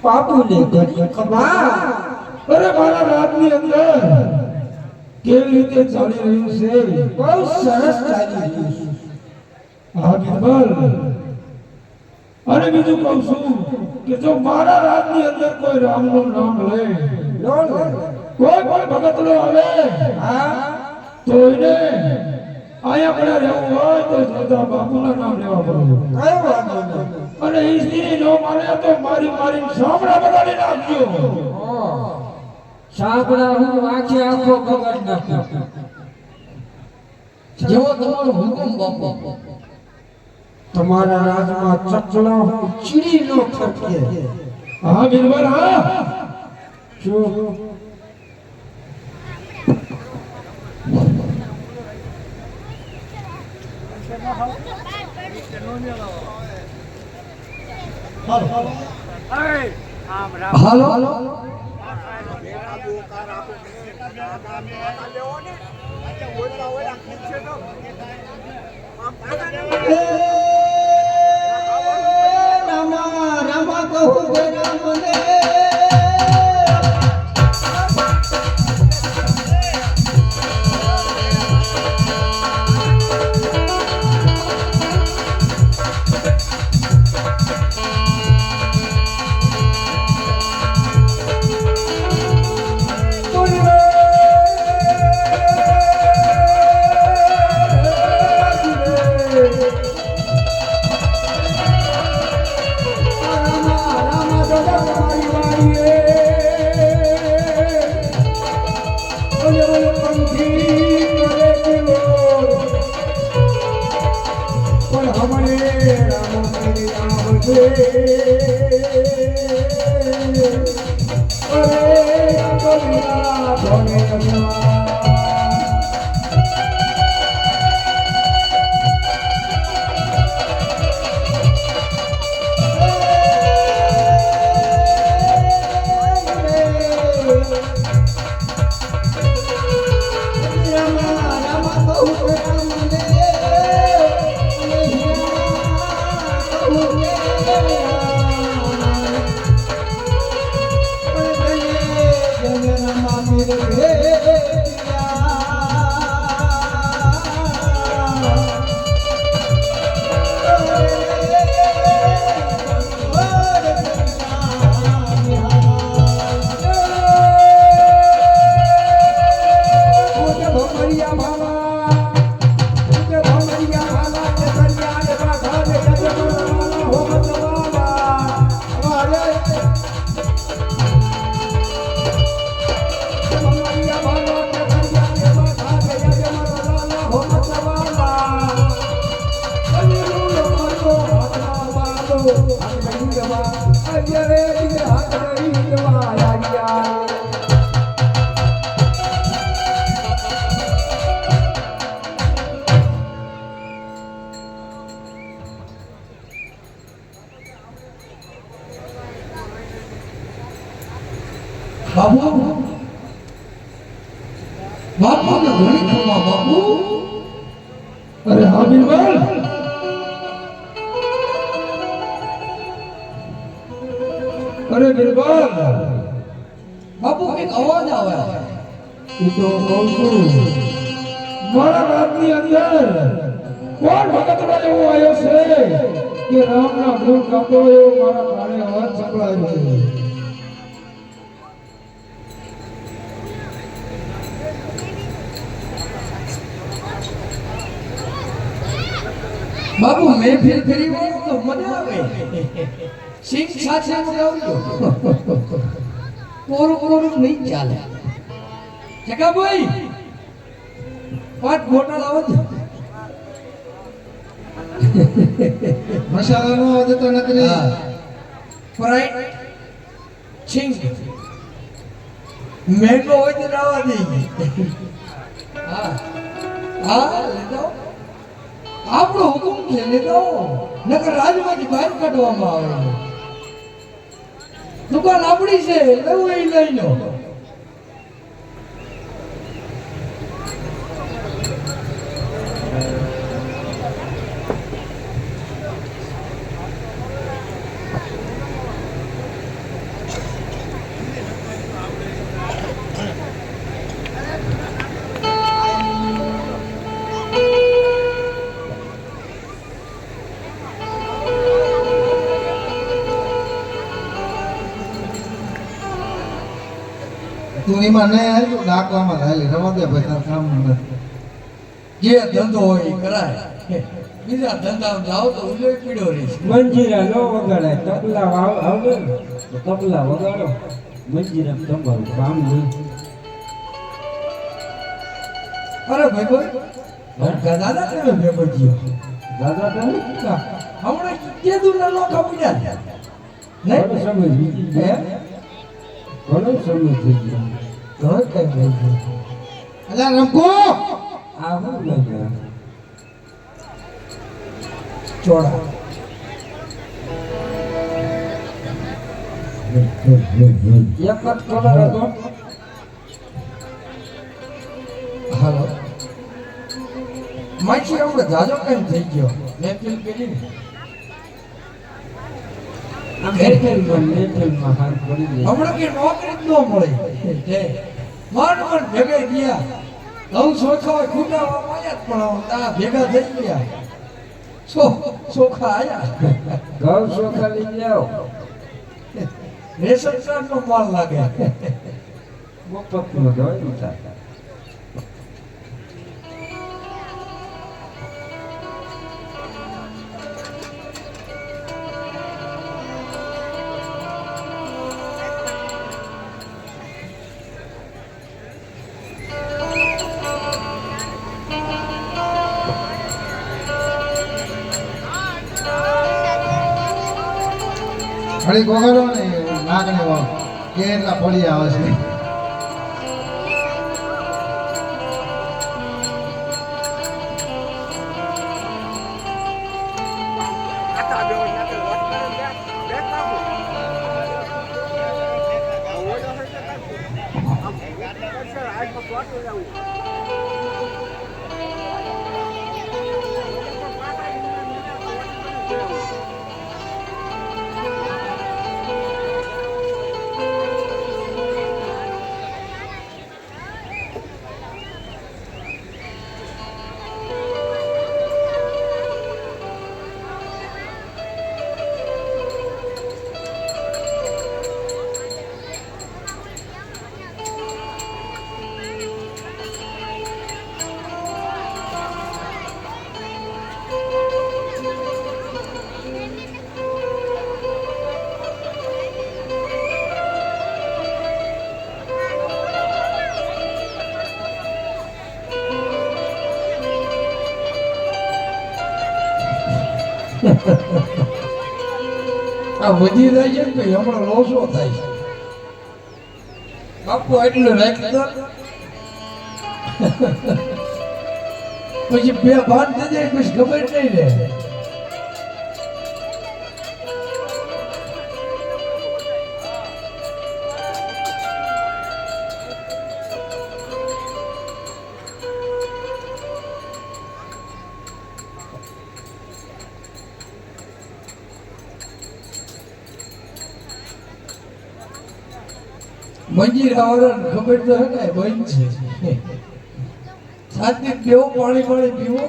પાપુને ઘડી ખમા અરે મારા રાતની અંદર કેવી રીતે ચાલી રહ્યું છે બહુ સરસ ચાલી રહ્યું છે હા બિરબલ અને બીજું કહું છું કે જો મારા રાજની અંદર કોઈ રામનું નામ લે કોઈ પણ ભગતનો આવે તો એને આયા પડ્યા રહેવું હોય તો જોતા બાપુના નામ લેવા પડે અને એ સ્ત્રી નો માને તો મારી સાંભળા બગાડી નાખજો સાંભળા હું આખે આખો બગાડી નાખ્યો જેવો તમારો હુકમ બાપુ તમારા રાજમાં ચકલા ચીડી નો ફરકે હા બિરબલ હા શું હાલો રામા કહું રામ ને બાબુ બાપુ ને ઘણી ખમા બાબુ. અરે હા બિરબલ, અરે બિરબલ, બાપુ કઈક અવાજ આવે. એ તો કહું છું મારા રાતની અંદર કોણ ભગતડા એવો આવ્યો છે કે રામના ગુણ ગાતો એવો મારા કાને અવાજ સંભળાયો છે. બાપુ મેં ફેર ફેરી વાળો તો મજા આવે. સિંહ સાથે આવજો. કોરું નહીં ચાલે. જગા ભાઈ 5 બોટલ આવો છે. મસાલાનો અવાજ તો નકરી ફ્રાઈડ સિંગ મેંગો હોય તો લાવવા દે. હા હા લેતો આપણો હુકમ છે લેતો. નકર રાજમાંથી બહાર કાઢવામાં આવે. દુકાન આપણી છે, લેવું એ લઈ લો. તું એમાં નહીં આવી તો ડાકવામાં રહેલી રવા દે ભાઈ તાર કામ નથી. જે ધંધો હોય એ કરાય. બીજા ધંધા જાઓ તો ઉલ્લે પીડ્યો રહીશ. મંજીરા નો વગાડે તબલા આવડે ને તો તબલા વગાડો. મંજીરા તમારું કામ નહીં. અરે ભાઈ ભાઈ દાદા તમે ભેગો થયો. દાદા તમે હમણાં કેદું ના લોકા પડ્યા ઘણો નહીં સમય વીતી ગયો. ઘણો સમય થઈ ગયો. ઘણો કઈ થઈ ગયો. અલ્યા રમકો આ શું લાગ્યા? ચોળા એક જ કલર હતો. હાલો માછી આપણે જાજો કેમ થઈ ગયો. મેં ફીલ કરી ને આ મેટલમાં હાર પડી ગઈ. હમણાં કે નોકરી જ ન મળે. માંડ ભેગા ગયા. ઘઉં સોખા હોય ખૂટા આવ્યા પણ આ ભેગા થઈ ગયા. સોખા આયા. ઘઉં ચોખા લઈ જાઓ. રેશન કાર્ડ નો માલ લાગે. મફતનો હોય ને તાર. ઘડી ગોગાડો ને નાગને વાવ કે એટલા પડી આવે છે. આ વધી જાય છે ને ભાઈ હમણાં લોસો થાય છે બાપુ એટલું રાખી દો પછી બે ભાન થઈ જાય પછી ખબર નહીં રહે મંજીર આવરણ ખબર તો હે ને બંધ છે સાથે બેવો પાણી પીવો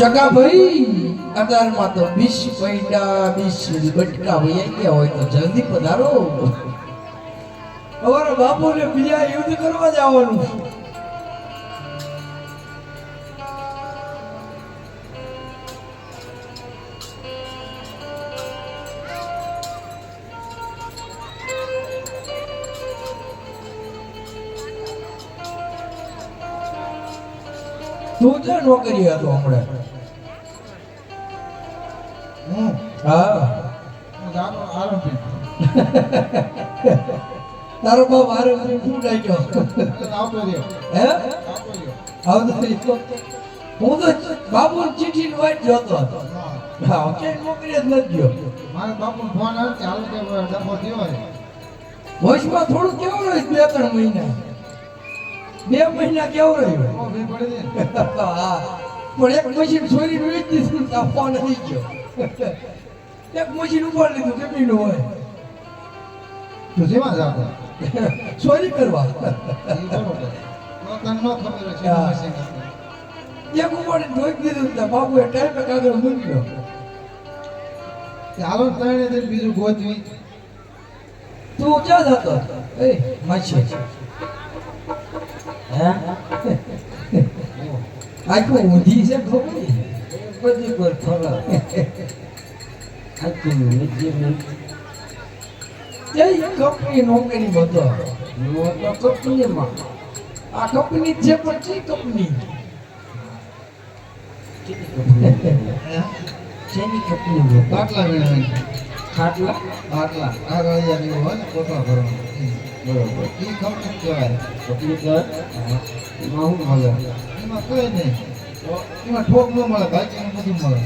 જગા ભાઈ અતારમાં તો 20 પૈડા 20 બટકા વયા ગયા હોય તો જલ્દી પધારો અમારા બાપુને બીજા યુદ્ધ કરવા જવાનું તું તો નોકરી હતો હમણાં હા તારો બાપ આરંભ શું લાગ્યો હે આવતો રહ્યો હું તો બાપુ ચીઠી ની વાટ જોતો હતો હા કે નોકરી જ નથી ગયો મારા બાપુ ફોન આવે કે હાલ કે ડબ્બો થયો વચમાં થોડું કેવું રહ્યું 2-3 મહિના 2 મહિના કેવું રહ્યું હા પણ એક મશીન ચોરી વેચી દીધું તો ફોન આવી ગયો એક મશીન ઉપર લીધું કેટલીનું હોય તું જેમાં જાતો ચોરી કરવા એ બરોબર તને ન ખબર છે હા. મશીન એક ઉપર ઢોકી દીધું તો બાપુએ ટાઈમે કાગળ મૂક્યો હાલો ત્રણે દિન બીજું ગોતવી તું ક્યાં જતો એ માછી હે આખું ઊંધી છે ખબર બધી પર ફરક આખું નીચે એ કંપની નોકરી બધો તો કંપનીમાં આ કંપની છે પણ કઈ કંપની શેની કંપનીમાં બાટલા મેળવે ખાટલા બાટલા આ ગળિયા જેવું હોય ને કોટવા કરવાનું બરોબર એ કંપની કહેવાય કંપની કર એમાં શું મળે એમાં કઈ નહીં એમાં ઠોક ન મળે બાકી બધું મળે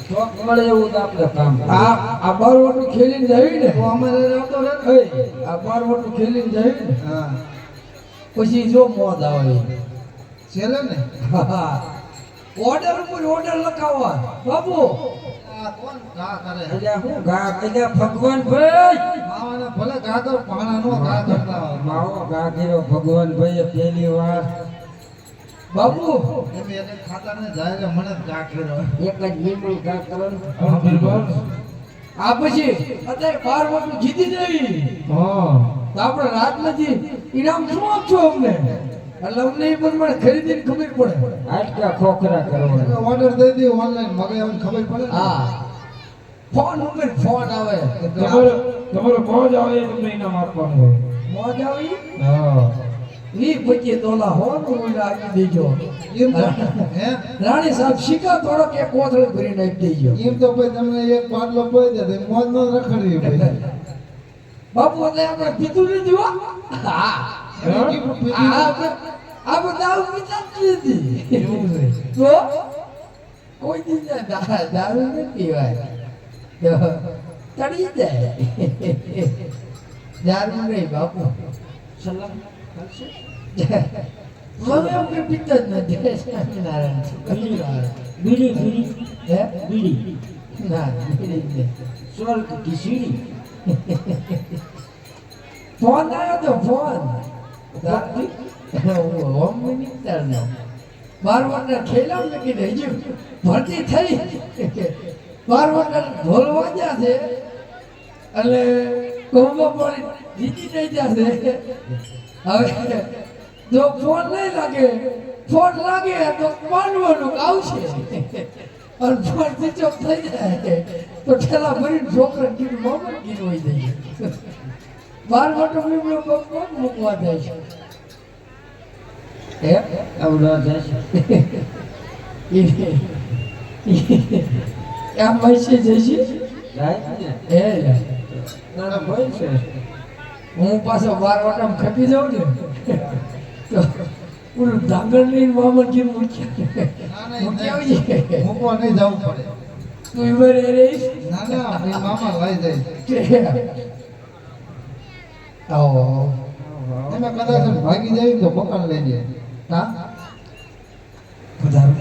શોખ મળે એવું તો આપણે કામ આ બારવટું ખેલીને જાય ને તો અમારે આવતો રહે એ આ બારવટું ખેલીને જાય ને હા પછી જો મોત આવે છેલ્લે ને ઓર્ડર ઉપર ઓર્ડર લખાવવા બાબુ આ કોણ ઘા કરે એટલે હું ગા એટલે ભગવાન ભાઈ માવાને ભલે ઘા કર પાણા નો ઘા કરતા હોય માવો ગા કર્યો ભગવાન ભાઈ પહેલી વાર બાબુ એમ એને ખાતા ને જાય એટલે મને જ ઘા કર્યો એક જ નિર્મળ ગા કરવાનું હા બિલકુલ આ પછી અત્યારે બારવટું જીતી જઈ હા તો આપણે રાત નથી ઇનામ શું આપશો અમને એટલે અમને એ પ્રમાણે ખરીદીને ખબર પડે આટલા ખોખરા કરવાના ઓર્ડર દઈ દે ઓનલાઈન મગાવ્યા ખબર પડે ને? હા ફોન ઉપર ફોન આવે તમારો મોજ આવે એ તમને ઇનામ આપવાનું હોય મોજ આવી હા 20-25 તોલા હોનું ઓલા આપી દેજો એમ તો હે રાણી સાહેબ શીખા થોડોક એક કોથળી ભરીને આપી દેજો એમ તો ભાઈ તમને એક પાટલો પડી દે તો મોજ નો રખડવી ભાઈ બાપુ એટલે આપણે પીધું નથી હો હા આપણે દારૂ પીતા જ નથી તો કોઈ દી દારૂ નથી પીવાય તો ચડી જાય દારૂ નહીં બાપુ સલામ ચાલશે મને એમ કે પીતા જ નથી સ્વામિનારાયણ બીડી બીડી હે બીડી ના બીડી નહીં. સ્વર્ગ કી સીડી ફોન આવ્યો તો ફોન હોમ મિનિસ્ટર નો 12 વર્ષના ખેલા મેં કીધું હજુ ભરતી થઈ 12 વર્ષના ઢોલ વાગ્યા છે એટલે કોમ્બો પડી જીતી નહીં જશે હવે જો ફોન નહીં લાગે ફોન લાગે તો માનવાનું આવશે અને ફોન સ્વિચ ઓફ થઈ જાય તો ઠેલા ભરીને છોકરા કીધું મોબાઈલ કીધું હોય જઈએ 12 વર્ષનો બીબડો કોણ મૂકવા જાય છે હે આવડા જશે એમ પૈસે જઈશે રાઈટ ને હે ના ભાઈ છે હું પાછો 12 વટામ ખપી જાઉં ને તો ઓલું ડાંગર લઈને મામા કે મૂકી આવજે મૂકવા નહીં જવું પડે તું ઇવર એ રહીશ ના ના ભાઈ મામા લઈ જાય આવો તમે કદાચ ભાગી જાય તો મકાન લઈ જાય હા પધારો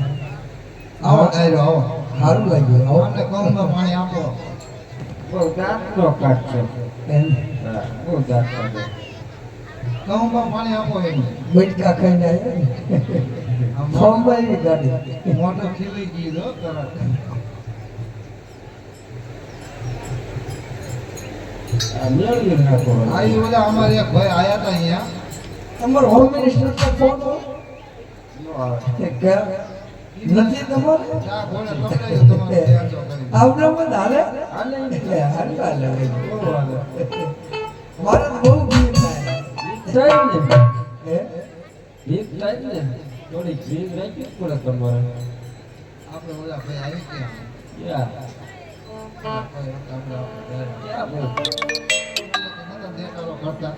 આવો ડાયરો આવો સારું લાગ્યું આવો અમને કૌમાં પાણી આપો બહુ દાંત નો કાઢશો એમ બહુ દાંત કાઢો કૌમાં પાણી આપો એમને બટકા ખાઈને આવ્યા ને ફોર્મમાં ગાડી મોટો ખીલી ગયો તરત આ મેળવી નાખો આ ઈ ઓલા અમારે એક ભાઈ આયા હતા અહીંયા તમારો હોમ મિનિસ્ટર નો ફોન કે નથી તમારે ચા ઘોડે કપડાયું તમારે ત્યાં જો કરી આવડે મત હાલે હાલે હાલે હાલે બહુ હાલે મારે બહુ ભીડ થાય થાય ને હે ભીખ થાય ને થોડી ભીખ રાખી જ પડે તમારે આપણે ઓલા ભાઈ આવી ગયા યા આપણે ક્યાં બોલ દેખાડો કરતા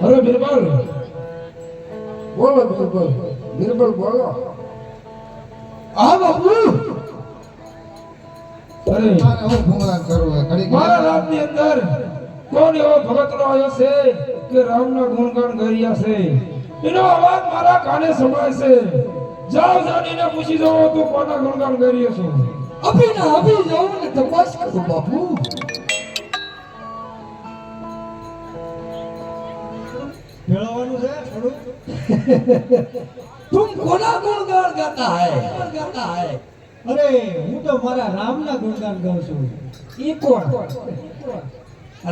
અરે બિરબલ બોલો બિરબલ બિરબલ બોલો આ બાપુ અરે મારે હું ભૂંગળા કરવું હે ઘડી મારા રાજની અંદર કોણ એવો ભગતનો આવ્યો છે કે રામના ગુણગાન ગાયા છે એનો અવાજ મારા કાને સંભળાય છે જાઓ જાણીને પૂછી જાઓ તું કોના ગુણગાન ગાયો છો અભી જાઉં ને તપાસ કરો બાપુ ભેળવવાનું છે થોડું तुम कोना गुणगान गाता है અરે હું તો મારા રામના ગુણગાન ગાઉં છું. ये कौन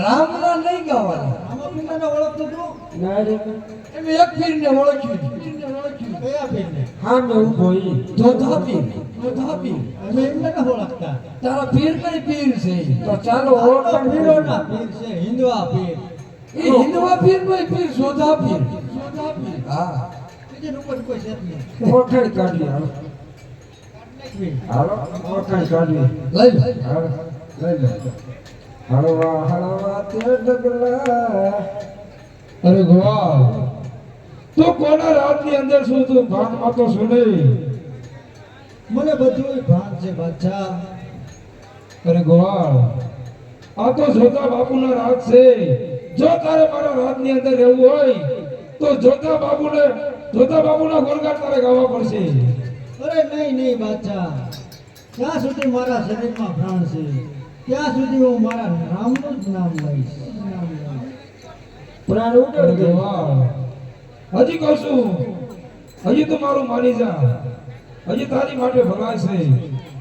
રામના નહીં ગાવાના રામાપીરને ઓળખતો તું? ના રે એમ એક પીરને ઓળખ્યું કયા પીરને? હા મેં ઉભો ઈ ધોધા પીર અમે એમને ન ઓળખતા. તારા પીર નહીં પીર છે તો ચાલો આ તો ઓળખાણ પીરોના પીર છે, હિન્દવા પીર. એ હિન્દવા પીર નહીં પીર સોધા પીર હા બીજે ઉપર કોઈ છે જ નહીં. ઓળખાણ કાઢી હાલો પીર. હાલો ઓળખાણ કાઢી લઈ લે હાલો લઈ લે હળવા હળવા તે ડગલા અરે ગોવા તું કોના રાજની અંદર શું તું ભાનમાં તો શું નહીં મને બધું ભાન છે બાદશાહ. અરે ગોવાળ આ તો જોતા બાપુના રાજ છે જો તારે મારા રાજની અંદર રહેવું હોય તો જોતા બાપુના ગુણગાન તારે ગાવા પડશે અરે નહીં બાદશાહ, ત્યાં સુધી મારા શરીરમાં પ્રાણ છે ત્યાં સુધી હું મારા નામનું જ નામ લઈશ. પ્રાણ અરે ઉડે ગોવાળ હજી કહું છું હજી તું મારું માની જા હજી તારી માટે ભલાઈ છે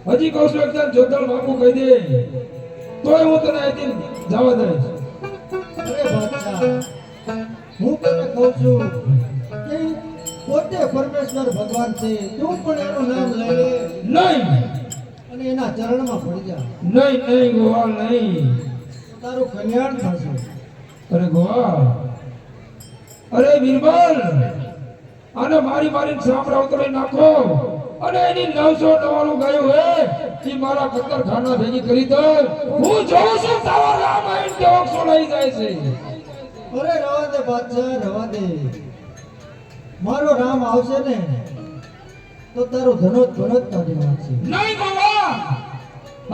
હજી કહું છું એકદમ જોતાલ બાપુ કહી દે તોય હું તને અહીંથી જવા દઈશ અરે બાદશાહ, હું તને કહું છું કે પોતે પરમેશ્વર ભગવાન છે, તું પણ એનું નામ લઈ લે નહીં અને એના ચરણમાં પડી જા. નહીં ગોવાળ નહીં તારું કલ્યાણ થશે. અરે ગોવા, અરે બીરબલ, આને મારી સાંભળા ઉતરી નાખો અને એની 999 ગાયો હે ઈ મારા કતરખાના ભેગી કરી દો. હું જોઉં છું તારો રામાયણ કેવો છોડાઈ જાય છે. અરે રવા દે બાદશાહ, રવા દે. મારો રામ આવશે ને તો તારું ધનોત ભનોત કાઢી નાખશે. નહીં ગોવા,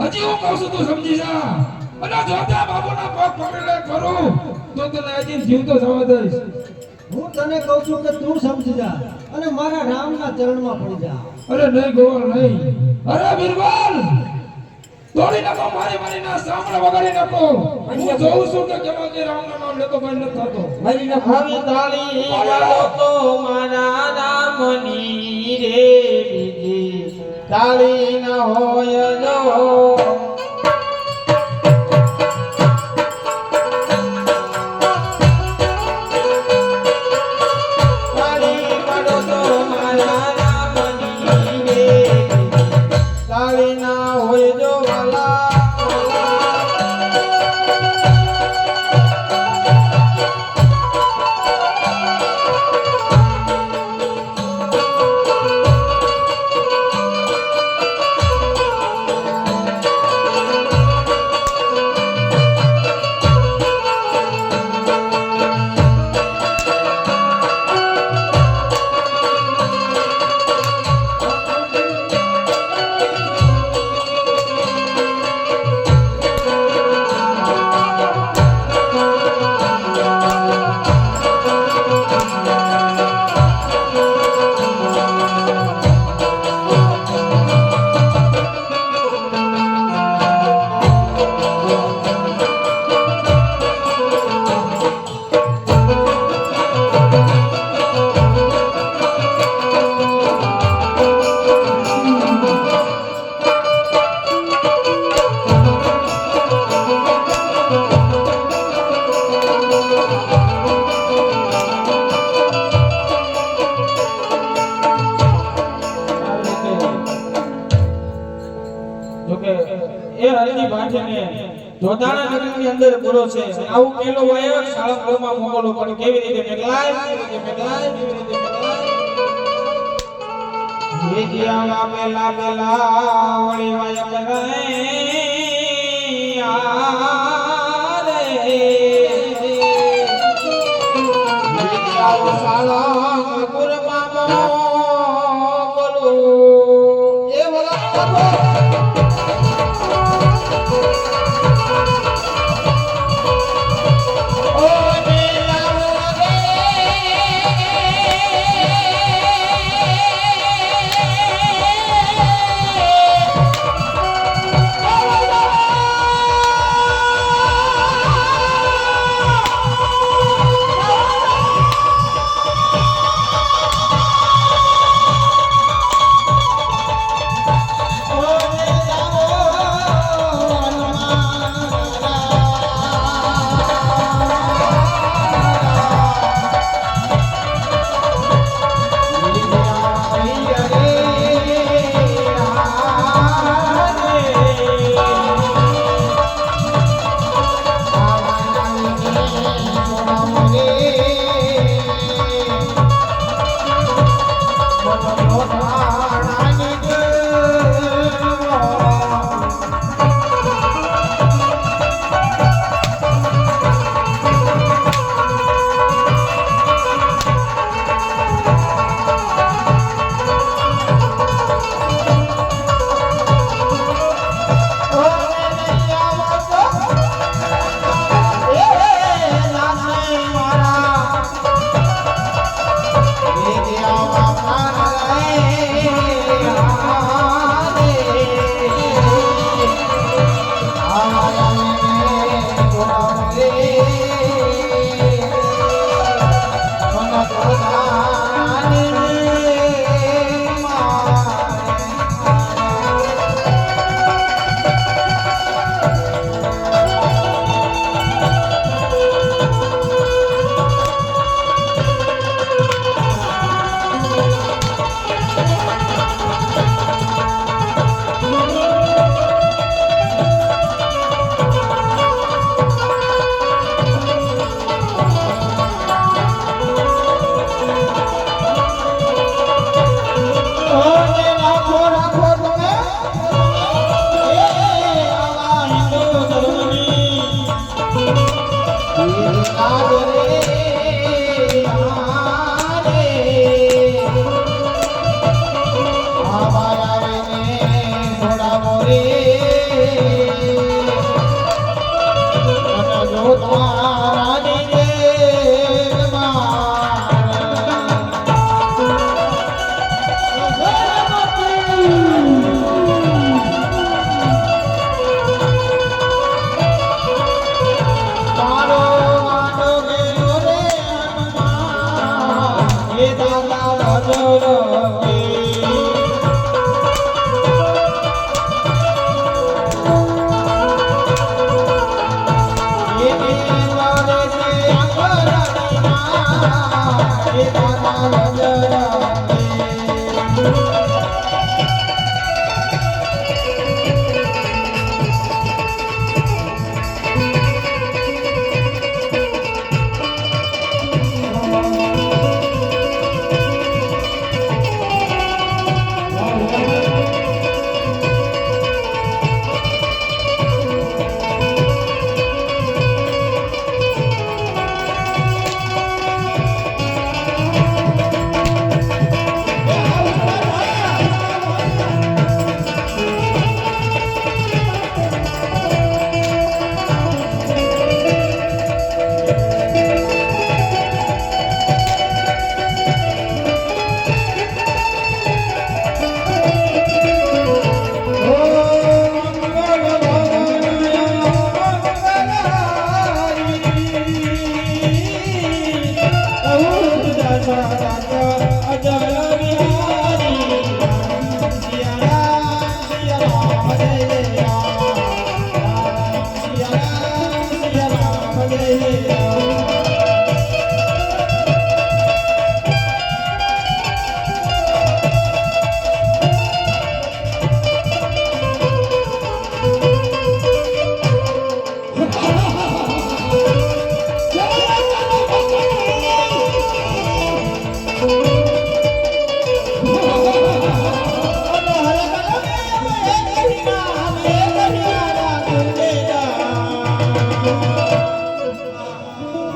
હજી હું કહું છું તું સમજી જા. અને જો ત્યાં બાબુના પગ પકડીને કરું તો તને હજી જીવતો થવા દઈશ. હું તને કહું છું કે તું સમજી જા અને મારા રામના ચરણમાં પડી જા. અરે નહીં ગોવા, નહીં. અરે બીરબલ, તોડી નાખો મારી ના સાંભળા વગાડી નાખો. હું જોઉં છું કે કેવા કે રામનું નામ લેતો બંધ નથી થતો. આવી તાળી વાળો તો મારા રામની રે બીજી તાળી ન હોય જો તાળી વાળો તો મારા રામની રે તાળી ના હોય જો વાલા જોકે એ હરિની ભાટીને જોધાણા નગરની અંદર પૂરો છે. આવું પેલો વાયક શાળામાં મોકલો પણ કેવી રીતે મેઘલાય એ જીયા પેલા વળી વાયક રે આરે જીયા શાળા પુરમાં મોકલો એ વલા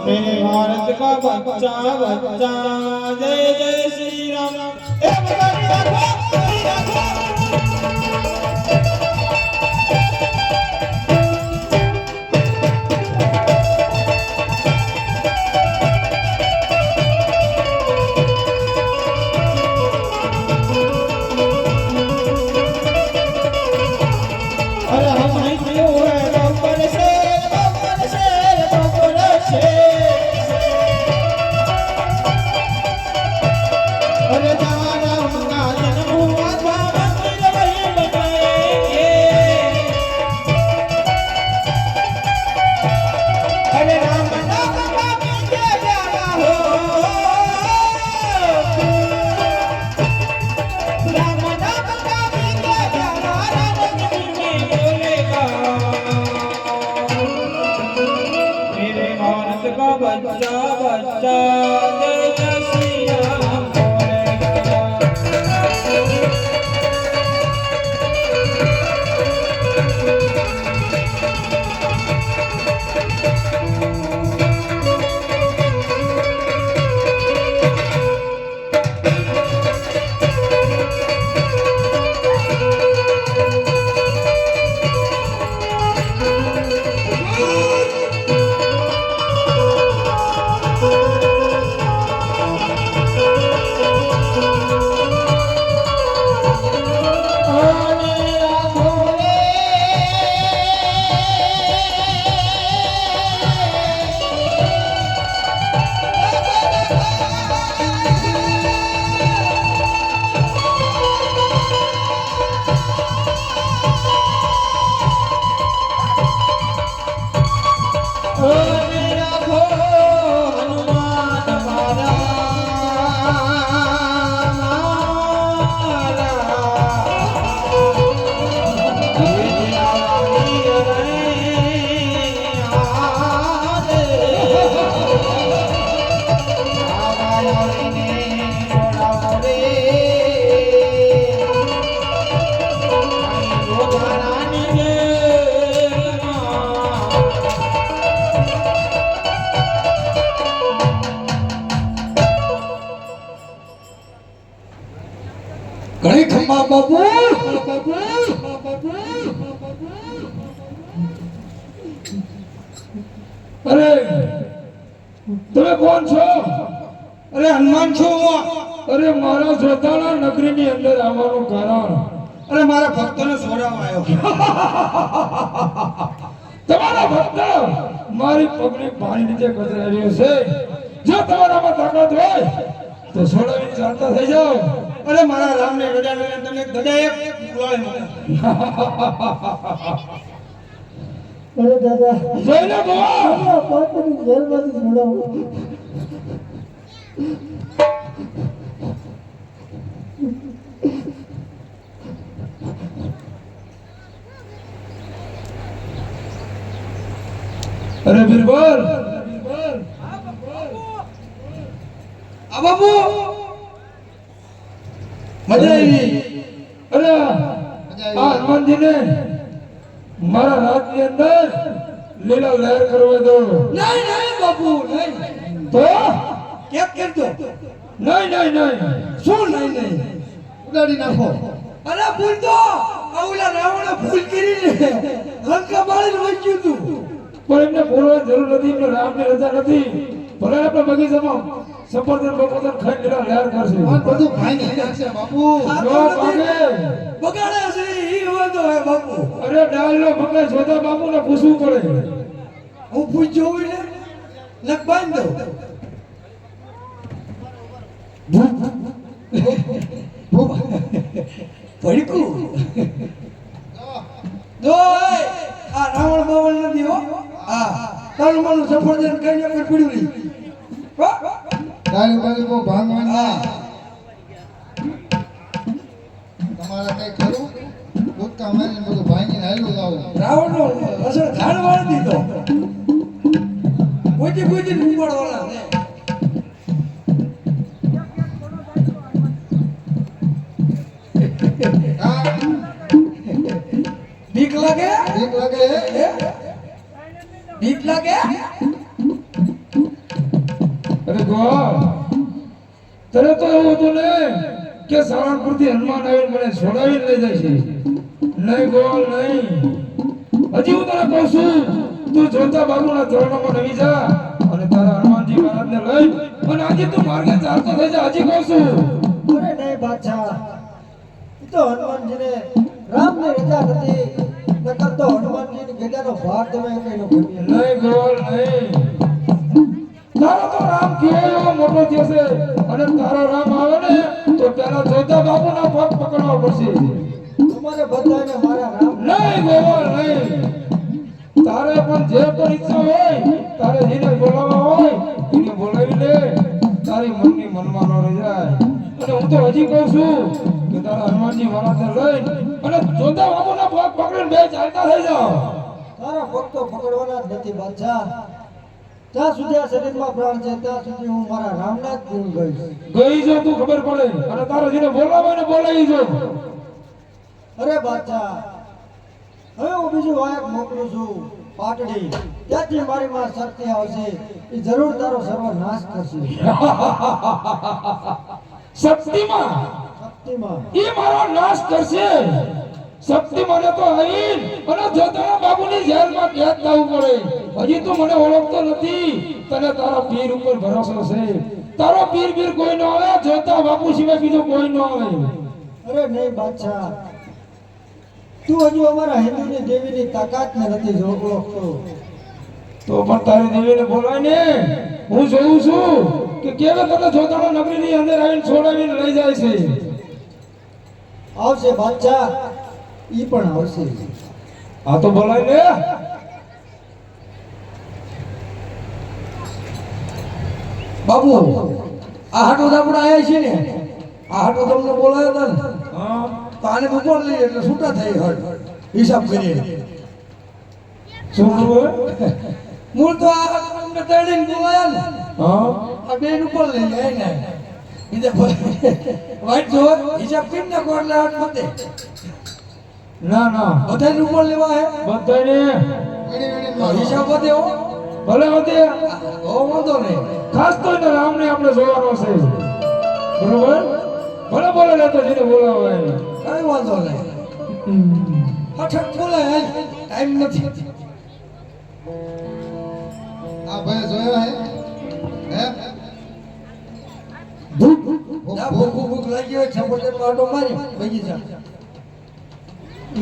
मेरे भारत का बच्चा बच्चा जय जय श्री राम ए बतानी राखो अरे हम नहीं क्यों है बब्बर से अरे जवाना उनका जन्म हुआ था मंदिर वही बनाएंगे अरे राम नाम का पीछे प्यारा हो राम नाम का पीछे प्यारा राम में बोलेगा मेरे भारत का बच्चा बच्चा जय जय श्री राम बोलेगा ઘણી ખંભા બાપુ અરે તમે કોણ છો? અરે હનુમાન છું હું અરે મારા શ્રદ્ધાના નગરીની અંદર આવવાનું કારણ અરે મારા ભક્તોને છોડાવવા આવ્યો તમારા ભક્ત મારી પગની પાણી નીચે કચરાઈ રહ્યો છે. જો તમારામાં તાકાત હોય તો છોડાવીને ચાલતા થઈ જાઓ. અરે મારા રામને ગદા લઈને તમે ગદા એક ઉલાળે મૂકો. અરે દાદા જોઈને બોલ. પાટની જેલમાંથી છોડાવો. અરે બિરબલ, આ બાપુ મજા આવી. અરે આ હનુમાનજીને મારા રાજની અંદર લીલા લહેર કરવા દો. નહીં નહીં બાપુ નહીં. તો કેમ કરતો? નહીં નહીં નહીં. શું નહીં નહીં? ઉડાડી નાખો. અરે ભૂલ તો ઓલા રાવણે ભૂલ કરી ને લંકા બાળી વચ્યું તું. પણ એમને બોલવાની જરૂર નથી. એમને રામની રજા નથી. ભલે આપણે બગીચામાં સફરજન બફરજન ખાઈને લીલા લહેર કરશે. પણ બધું ખાઈને નાખશે બાપુ. જો ભાગે. બગાડે છે ઈ વાંધો હે બાપુ. અરે ડાલનો ભગાઈ જોતા બાપુને પૂછવું પડે. હું પૂછ્યો હોય ને બાંધ દઉં. ભડકું જો આ રાવણ બાવણ નથી હો. હા તારું માનું સફરજન કઈ પર પડ્યું નહીં. તારી બારી બહુ ભાંગવાની ના. તમારે કઈ ખરું? કૂદકા મારીને બધું ભાંગીને હાલ્યું જાવ. રાવણનો રસણ ધાડ વાળી દીધો. કોઈ કોઈ ઉપાડવાના છે. હા, બીક લાગે? બીક લાગે હે? બીક લાગે? અરે ગોળ, તને તો એવું હતું ને કે સાળંગપુરથી હનુમાન આવીને મને છોડાવીને લઈ જાય છે. નહીં ગોળ નહીં. હજી હું તને કહું છું, તું જોતા બાબુના ચરણોમાં નમી જા અને તારા હનુમાનજી મહારાજને લઈ અને આજે તું માર્ગે ચાલતો થઈ જા. હજી કહું છું. અરે નહીં બાદશાહ, ઈ તો હનુમાનજીને રામની રજા નથી. નકર તો હનુમાનજીની ગદાનો ભાર તમે કઈનો ભરીએ. નહીં ગોળ નહીં. તારો તો રામ કેવો એવો મોટો થશે અને તારો રામ આવે ને તો પેલા જોતા બાબુના પગ પકડવા પડશે. તમારે બધાને મારા રામ નહીં ગોળ નહીં. તારે પણ જે પણ ઈચ્છા હોય તારે જેને બોલાવવા હોય એને બોલાવી લે. તારી મનની મનમાં ન રહી જાય. અને હું તો હજી કહું છું કે તારા હનુમાનજી મહારાજને લઈ અને જોતા બાબુના પગ પકડીને બે ચાલતા થઈ જાઓ. તારા પગ તો પકડવાના જ નથી બાદશાહ. જ્યાં સુધી આ શરીરમાં પ્રાણ છે ત્યાં સુધી હું મારા રામના જ ગુણ ગાઈશ. ગઈ જો તું ખબર પડે અને તારે જેને બોલાવે ને બોલાવી જો. અરે બાદશાહ, હવે હું બીજું વાયક મોકલું છું પાટડી. ત્યાંથી મારી માં શક્તિ આવશે. એ જરૂર તારો સર્વનાશ કરશે. શક્તિમાં શક્તિમાં એ મારો નાશ કરશે. શક્તિ મને તો આવીન અને જોતાના બાબુની જેલમાં કેદ થવું પડે. હજી તું મને ઓળખતો નથી. તને તારા પીર ઉપર ભરોસો છે. તારો પીર કોઈ ન આવે. જોતા બાપુ સિવાય બીજો કોઈ ન આવે. અરે નહીં બાદશાહ, તું હજુ અમારા હિન્દુની દેવીની તાકાતને નથી ઓળખતો. તો પણ તારી દેવીને બોલાય ને. હું જોઉં છું કે કેવે તને જોતાના નગરીની અંદર આવીને છોડાવીને લઈ જાય છે. આવશે બાદશાહ, ઈ પણ આવશે. આ તો બોલાય ને. બાપુ આ હાટો તો આપણે આયા છીએ ને. આ હાટો તમને બોલાયો હતા ને હા. તો આને ઉપર લઈએ એટલે છૂટા થઈ હટ હિસાબ કરીએ. શું ખબર? મૂળ તો આ તમને તળીને બોલાયા ને હા. આ બેન ઉપર લઈ જાય ને બીજા વાઈટ જો હિસાબ કેમ ના કોર લે હાથ મતે ના ના બધાને ઉપર લેવા હે બધાને વીણી મારો. હિસાબ વધે હો. ભલે હોતે. હો વાંધો નહીં. ખાસ તો એને રામને આપણે જોવાનો છે. બરોબર. ભલે બોલે ને તો જેને બોલાવે એને. કઈ વાંધો નહીં. હઠ બોલે ટાઈમ નથી. આ ભાઈ જોયો હે? હે? ના ભૂખ ભૂખ લાગી હોય સફરજન માટો મારી બગીચા.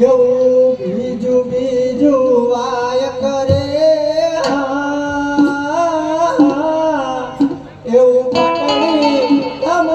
એવું બીજું બીજું વાય કરે હા, એવું પાટડી ગામ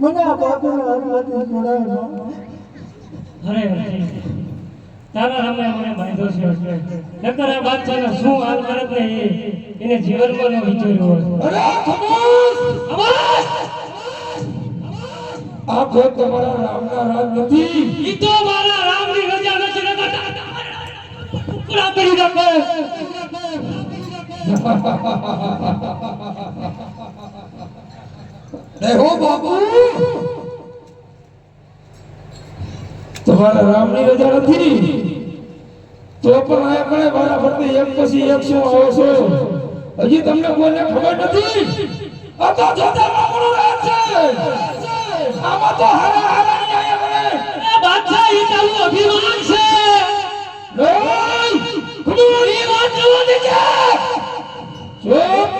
મને આ બાપુના હાથમાંથી છોડાય અરે તારા રામે મને બાંધ્યો છે નકર આ બાદશાહને શું હાલ કરત ને એને જીવનમાં ન વિચાર્યું હોય. અરે ખમોશ! અવાજ! આ કોઈ તમારા રામના રાજ નથી. ઈ તો મારા રામની રજા નથી નકર પૂરા કરી નાખે. હો બાપુ તમારા રામની રજા નથી તો પણ આ કણે વારા ફરતી એક પછી એક શું આવો છો? હજી તમને કોઈને ખબર નથી? આ તો જોતા બાપુનો રાજ છે. આમાં તો હારા હારાની આયા કરે. એ બાદશાહ ઈ તારું અભિમાન છે. નહીં! ખબર ઈ વાત જવા દે કે ચૂપ!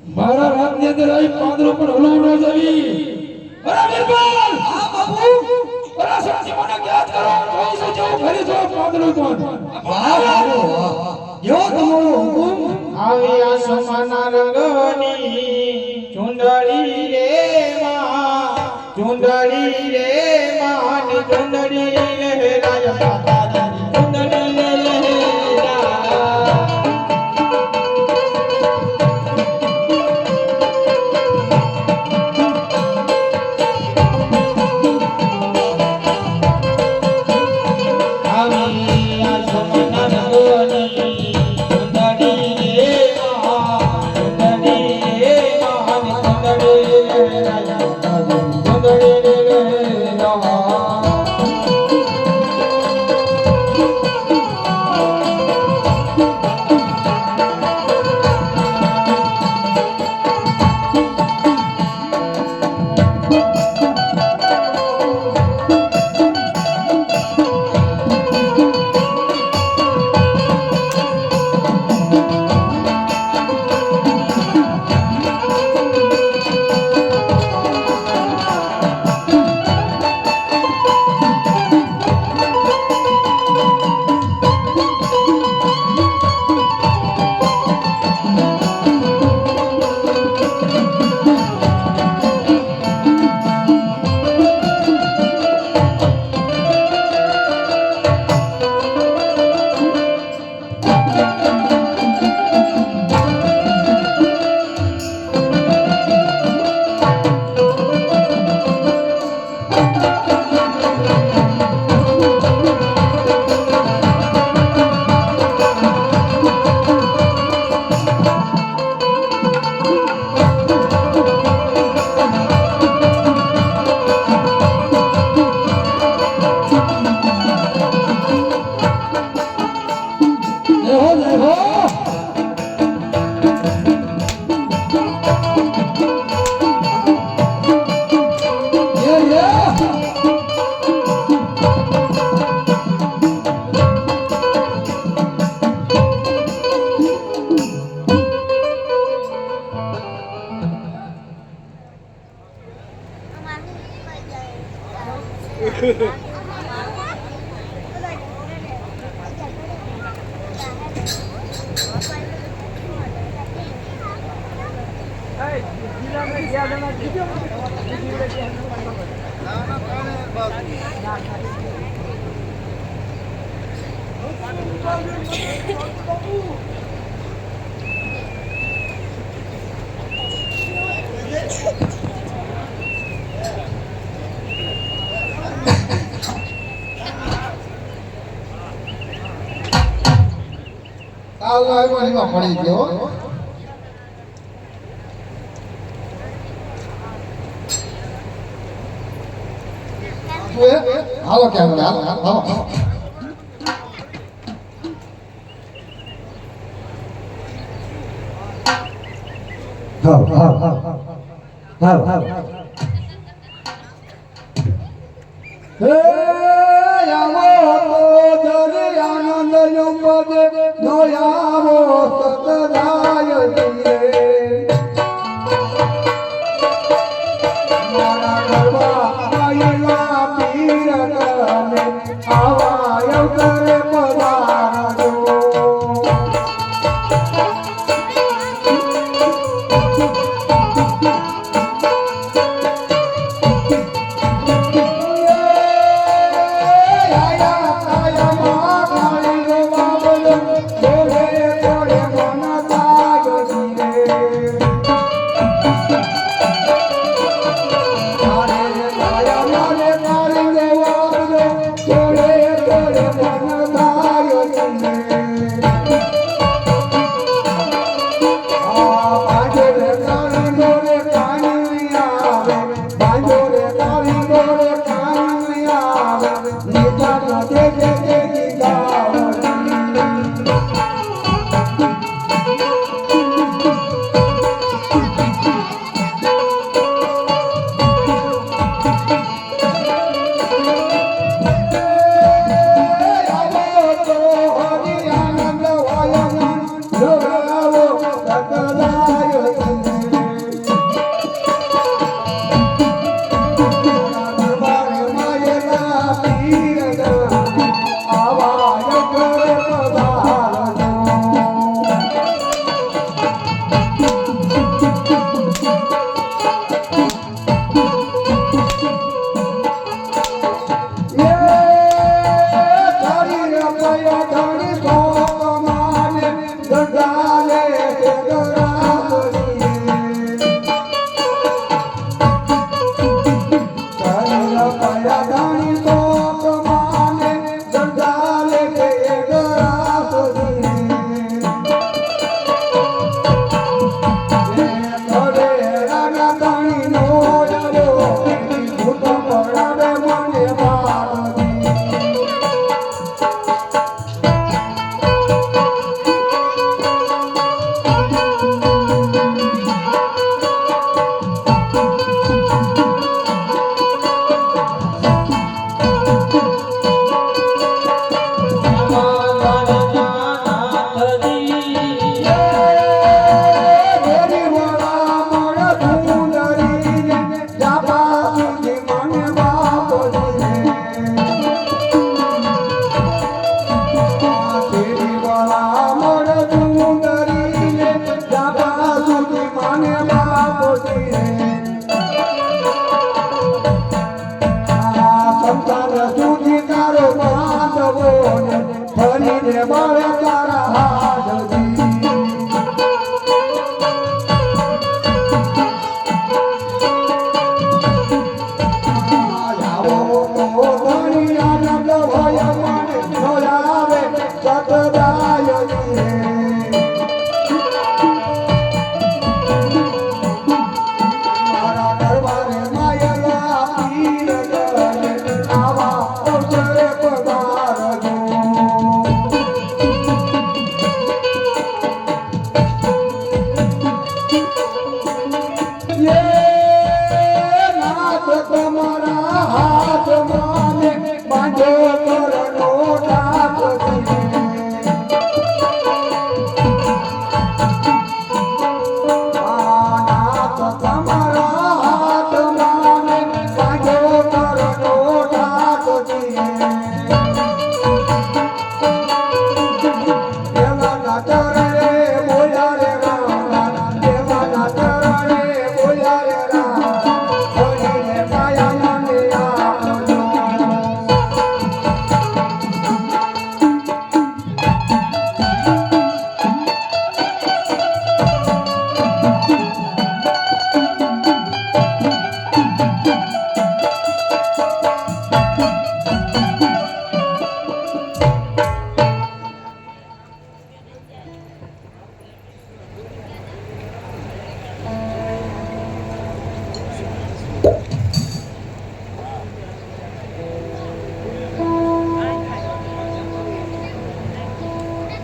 મારા રાજની અંદર આવી પાંદડું પણ હલવું ન જવી. અરે બિરબલ! હા બાપુ અરે સચ્ચી મને યાદ કરો. જોઉં છું જેવું ફરી જો પાંદડું પણ. વાહ બાપુ વાહ જો તમારો હુકુમ આવી આસમાના રંગની ચુંદડી રે માં, ચુંદડી રે માં ની ચુંદડી લહેરાય માતાજી, ચુંદડી લહેરાય. આવી આસમાના રંગની ચુંદડી રે માં, ચુંદડી રે માં ની ચુંદડી લહેરાય માતાજી, ચુંદડી લહેરાય. કાલ આવ્યો એમાં પડી ગયો. હાલો કેમ હાલો હાલો. હે આવો તો જરે આનંદ યુમદે નો આવો સતરાય દિયે મારા ગરબા આયલા પીર ગને આવાય કરે પધારજો.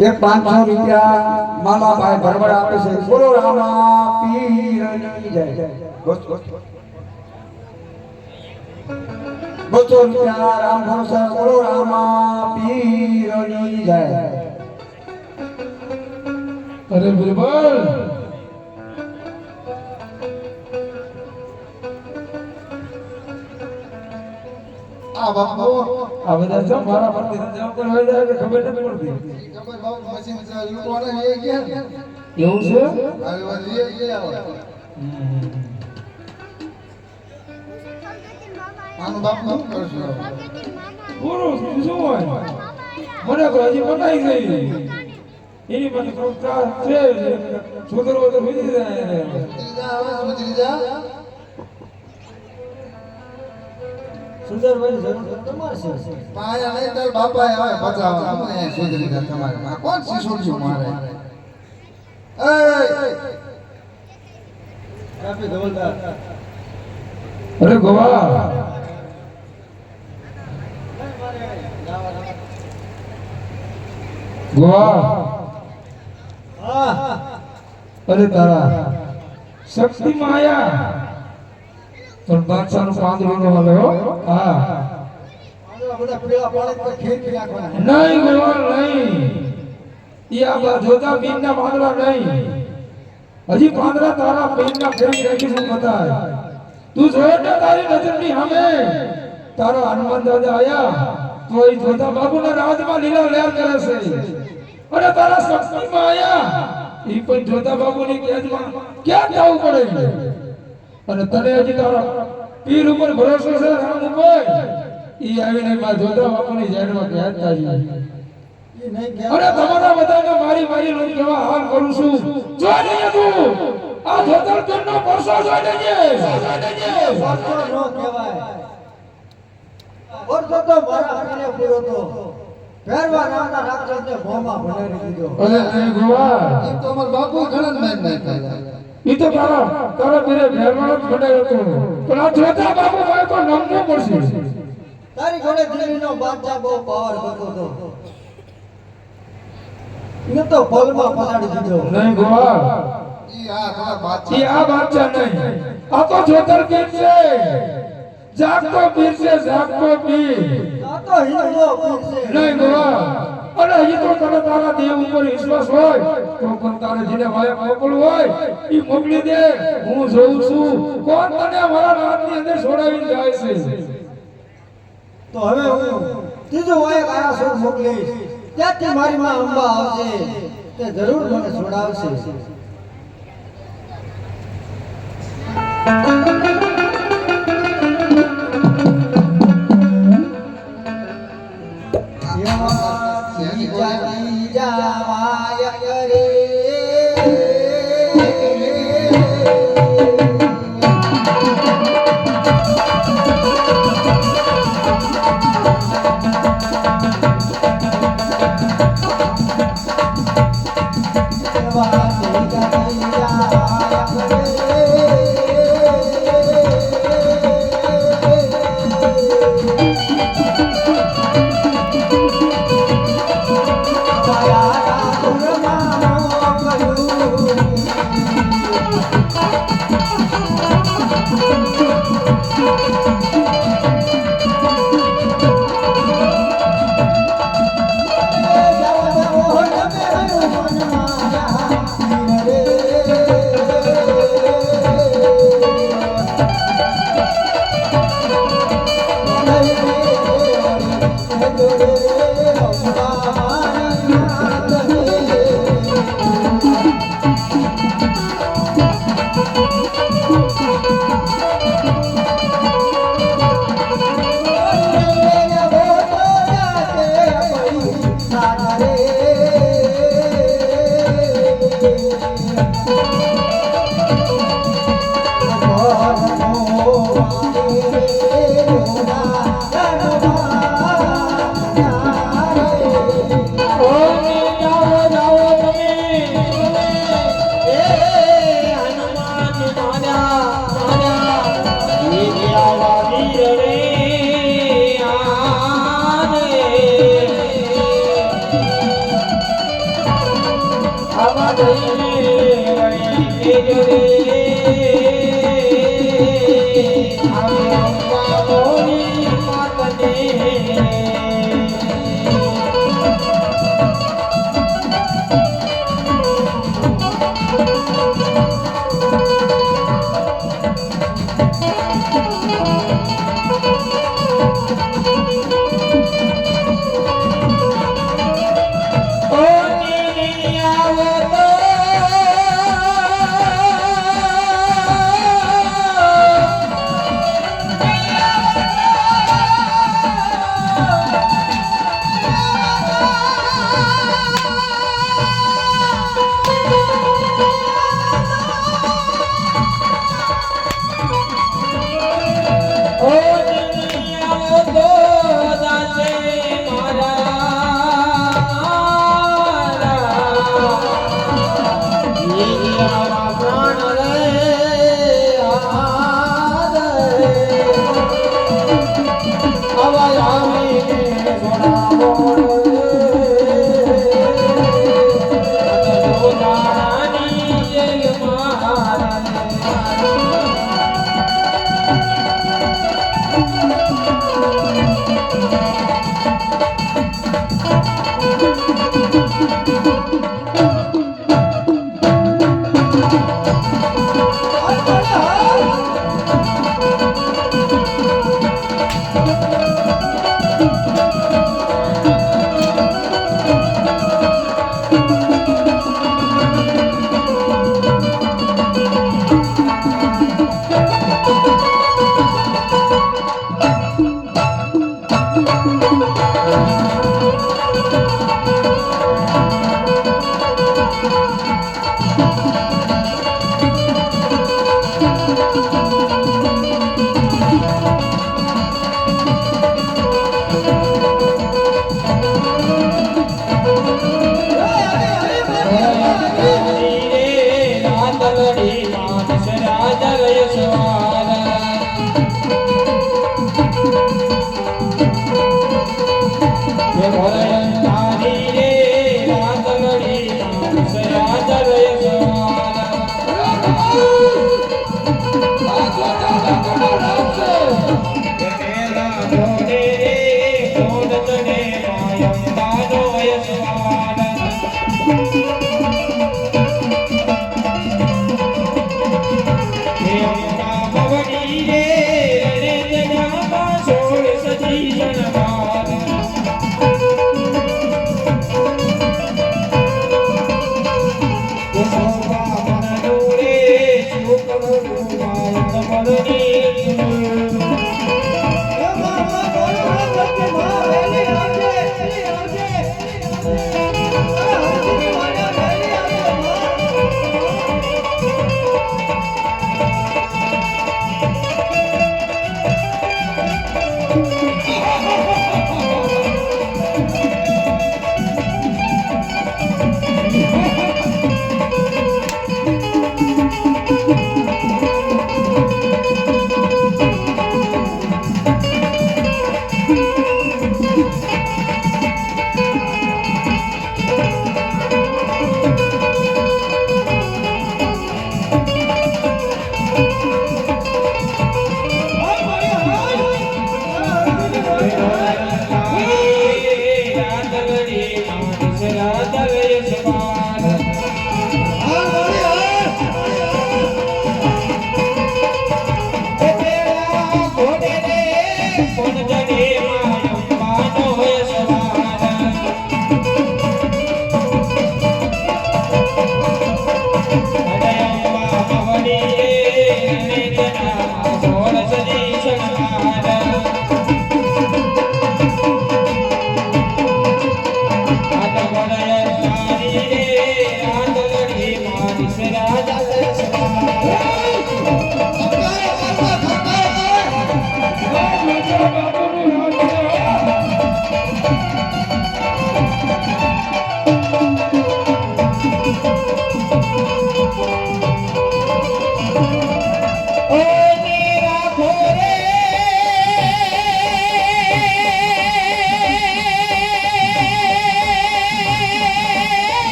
એક 500 રૂપિયા માલાભાઈ ભરવાડ આપે છે. બોલો રામા પીરની જય. 200 રૂપિયા રામ ભરોસે. બોલો રામા પીરની જય. અરે બિરબલ આ બાપુ આ બધા જો મારા પરથી રંજાવ કરવા જાય કે ખબર નથી પડતી. ખબર બાપુ મશીન ચાલુ લોકોને એ ગયા ને એવું છે? આવી વાત એ ગયા આનું બાપુ શું કરશે પૂરું શું હોય? મને તો હજી પટાઈ ગઈ. એની પાસે થોડું ત્રાસ છે. સુધરવો તો સુધરી જાય એને. સુધરી જા સુંદરભાઈ જરૂર તમારે છે પાયા નહીં તાર બાપા આવે બચાવવા હું અહીંયા સુધરી જા તમારે આ કોણ શીશોડ્યું મારે એ કાપી ધવલદાર અરે ગોવા ગોવા હા અરે તારા શક્તિમાં આયા પણ બાદશાહનું પાંદડું ન હાલે હો. હા આ બધા પેલા પાણી પર ખેર પી નાખવાના નહીં ગોવા નહીં. ઈ આ બા જોતા બીનના પાંદડા નહીં. હજી પાંદડા તારા બીનના ફેરી રાખીશું બતાય. તું જોયે ને તારી નજરની સામે તારા હનુમાન દાદા આયા તો એ જોતા બાબુના રાજમાં લીલા લહેર કરે છે. અને તારા શક્તિમાં આયા ઈ પણ જોતા બાબુની કેદમાં ક્યાં જવું પડે. અને તને હજી તારા પીર ઉપર ભરોસો છે રામ ઉપર. ઈ આવીને મા જોતા બાપુની જાહેરમાં ક્યાં તારી. એ નહીં ગયા અરે તમારા બધાને મારી મારી નું કેવા હાલ કરું છું. જોઈ લેજે તું આ ધોતર કેરનો પરસો જોઈ લેજે. પરસો નો કહેવાય પરસો તો મારા હાથે પૂરો તો પહેરવા નામના રાક્ષસને મોંમાં ભણાવી દીધો અરે નહીં ગોવા એમ તો અમાર બાપુ ઘણા મેન નાખ્યા ઈ તો તારા પીરે ભેરવાનો જ ખડાયો હતો. પણ આ જોતા બાપુ ભાઈ તો નમવું પડશે. તારી ઘોડે દિલ્હીનો બાદશાહ બહુ પાવર હતો તો ને તો ફલમાં પલાડી દીધો નહીં ગોવા ઈ આ થોડા બાદશાહ ઈ આ બાદશાહ નહીં. આ તો જોતર પીર છે. જાગતો પીર છે. જાગતો પીર આ તો હિન્દુઓ પીર છે નહીં ગોવા. અને હજી તો તને તારા દેવ ઉપર વિશ્વાસ હોય તો પણ તારે જેને વાય મોકલવું હોય ઈ મોકલી દે. હું જોઉં છું કોણ તને મારા રાતની અંદર છોડાવીને જાય છે. તો હવે હું ત્રીજો વાયક આરાસુર મોકલીશ ત્યાંથી મારી માં અંબા આવશે તે જરૂર મને છોડાવશે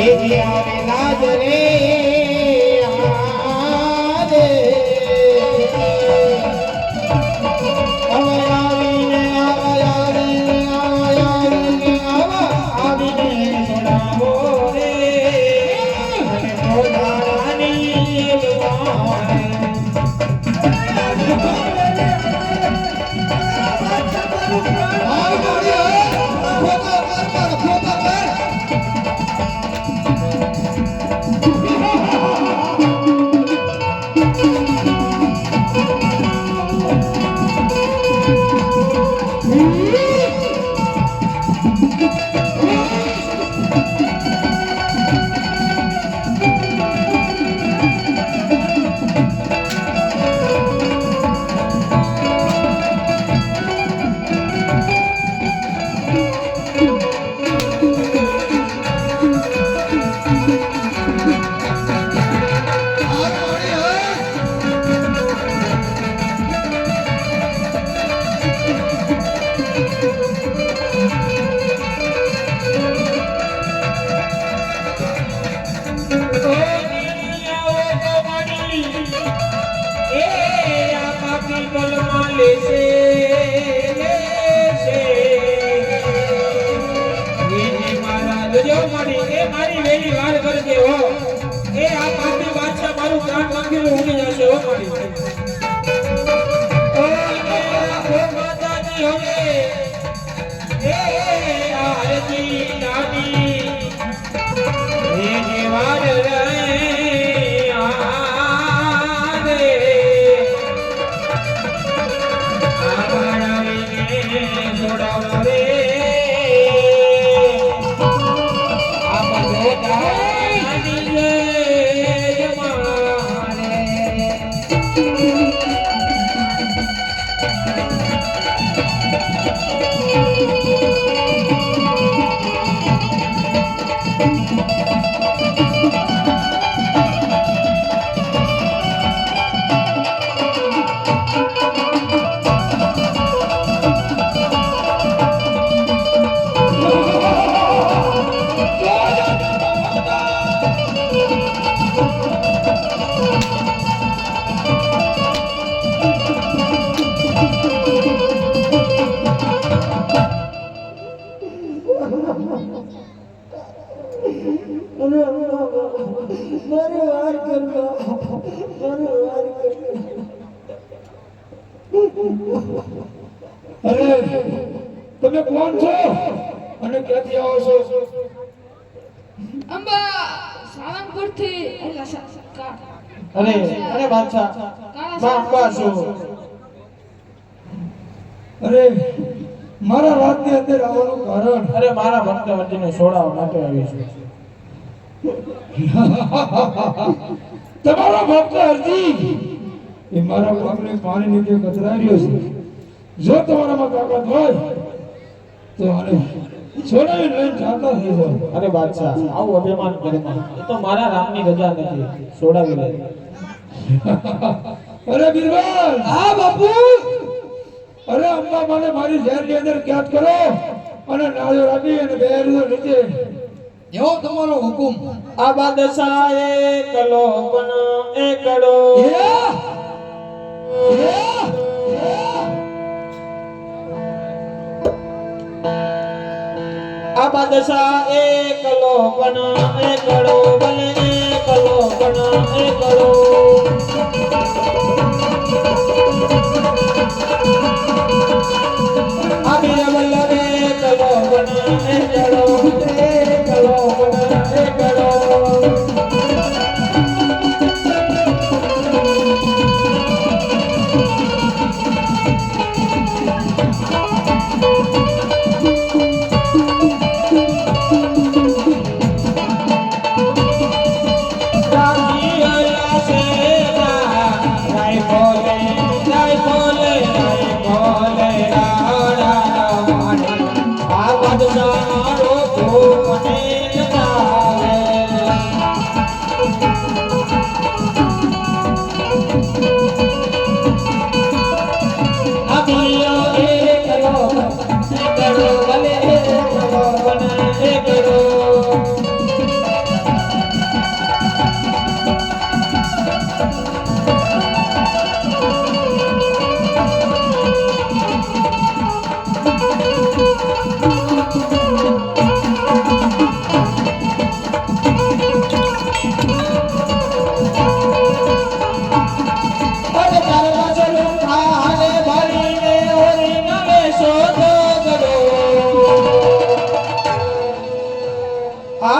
એ આવેલા જ રે આરે. આવીને છોડાવો રે અને પોતાની લુવારે. મારી વેલી વાર કરજે હો. એ આ પાપી બાદશાહ મારું પ્રાણ માંગીને ઉડી જશે હો મારી. ઓ માતાજી હવે એ આરતી નાની એ જીવાડ રે આરે આવીને છોડાવો રે. મારી વાર કરવા મારી વાર કરવા. અરે તમે કોણ છો અને ક્યાંથી આવો છો? અંબા સાળંગપુરથી અરે અરે બાદશાહ માં અંબા છો. અરે મારા રાતની અંદર આવવાનું કારણ અરે મારા ભક્ત વચ્ચેને છોડાવવા માટે આવી છું. તમારો ભક્ત અરજી એ મારા બાપને પાણી નીચે કચરાઈ રહ્યો છે. જો તમારામાં તાકાત હોય તો આને છોડાવીને લઈને જાતા થઈ જાઓ. અરે બાદશાહ આવું અભિમાન કરમાં એ તો મારા રામની રજા નથી. છોડાવી લે. અરે બિરબલ, હા બાપુ. અરે અંબા મને મારી ઝેરની અંદર કેદ કરો અને નાળિયો રાખી અને બેરી દો નીચે. એવો તમારો હુકુમ. આ બાદશાહ એકલો પણ એકડો. આ બાદશાહ એકલો પણ એકડો ભલે એકલો પણ એકડો. આ બીરબલ એકલો પણ એકડો એકલો પણ એકડો.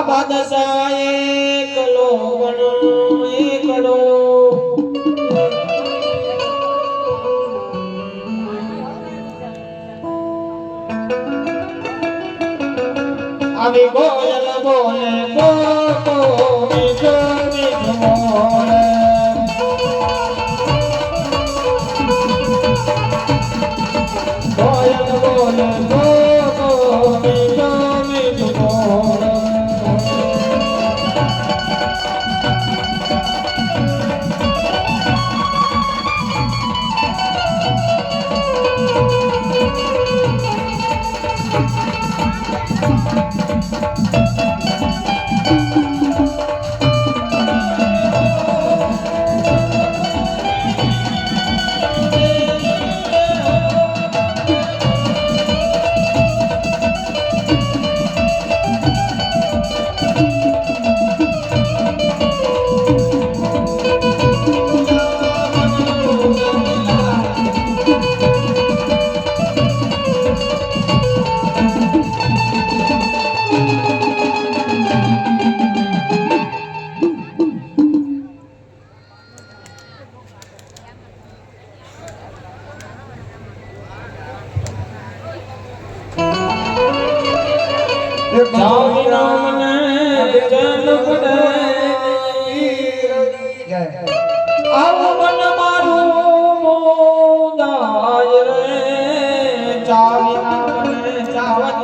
બાદશાહ એકલો બનો એકડો આવી ગોયલ બોલે કો મીઠો મીઠો બોલે ગોયલ બોલે કો મીઠો મીઠો બોલે આવું મન મારું મોદાય રે ચાવી ના મને ચાવત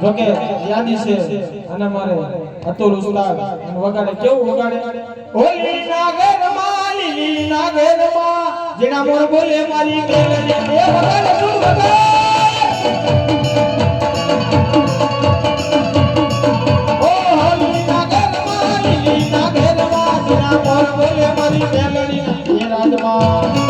જોકે યાદી છે અને મારે અતુલ ઉસ્તાદ અને વગાડે કેવું વગાડે હોલી નાગર માં લીલી નાગર માં જેના મોર બોલે મારી મેલડી એ વગાડે શું વગાડે ઓ હોલી નાગર માં લીલી નાગર માં જેના મોર બોલે મારી મેલડી એ રાજમાં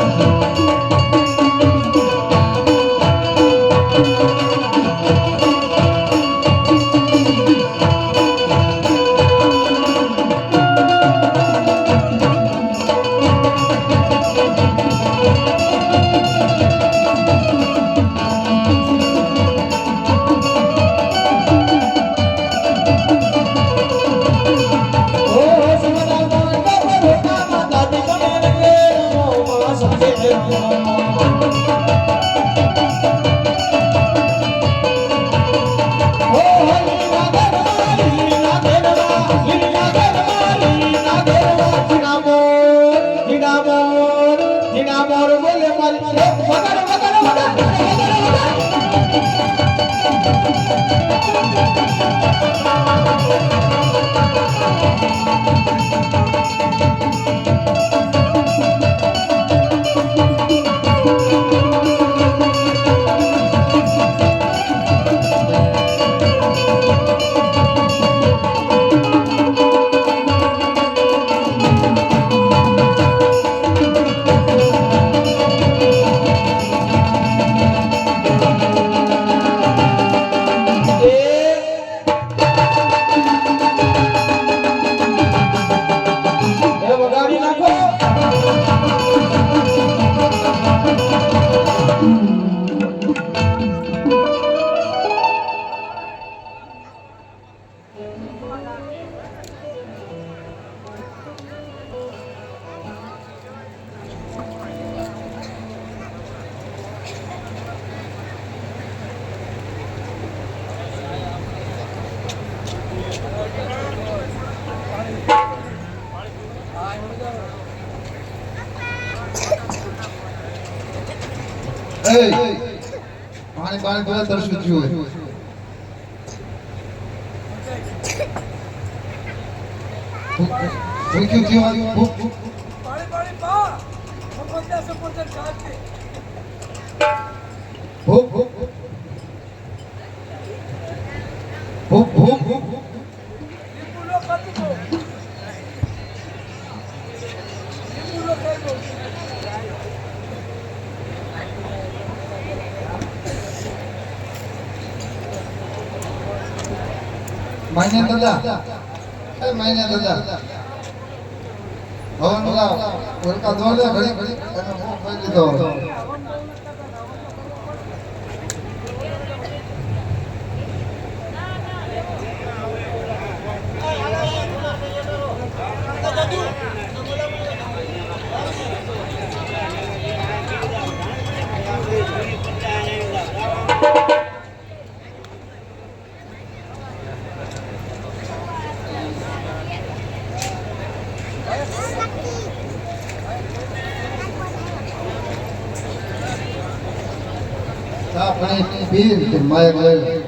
પાણી પાણી બધા તરસું થયું હોય ભૂખ્યું થયું હોય ભૂખ ભૂખ ભૂખ ભૂખ ભૂખ ભૂખ માન્ય દાદા એ માન્ય દાદા હવન લાવ ઓરકા દોડે ઘડી ઘડી અને હું કહી દીધો આપણે પીર કે માયક લઈ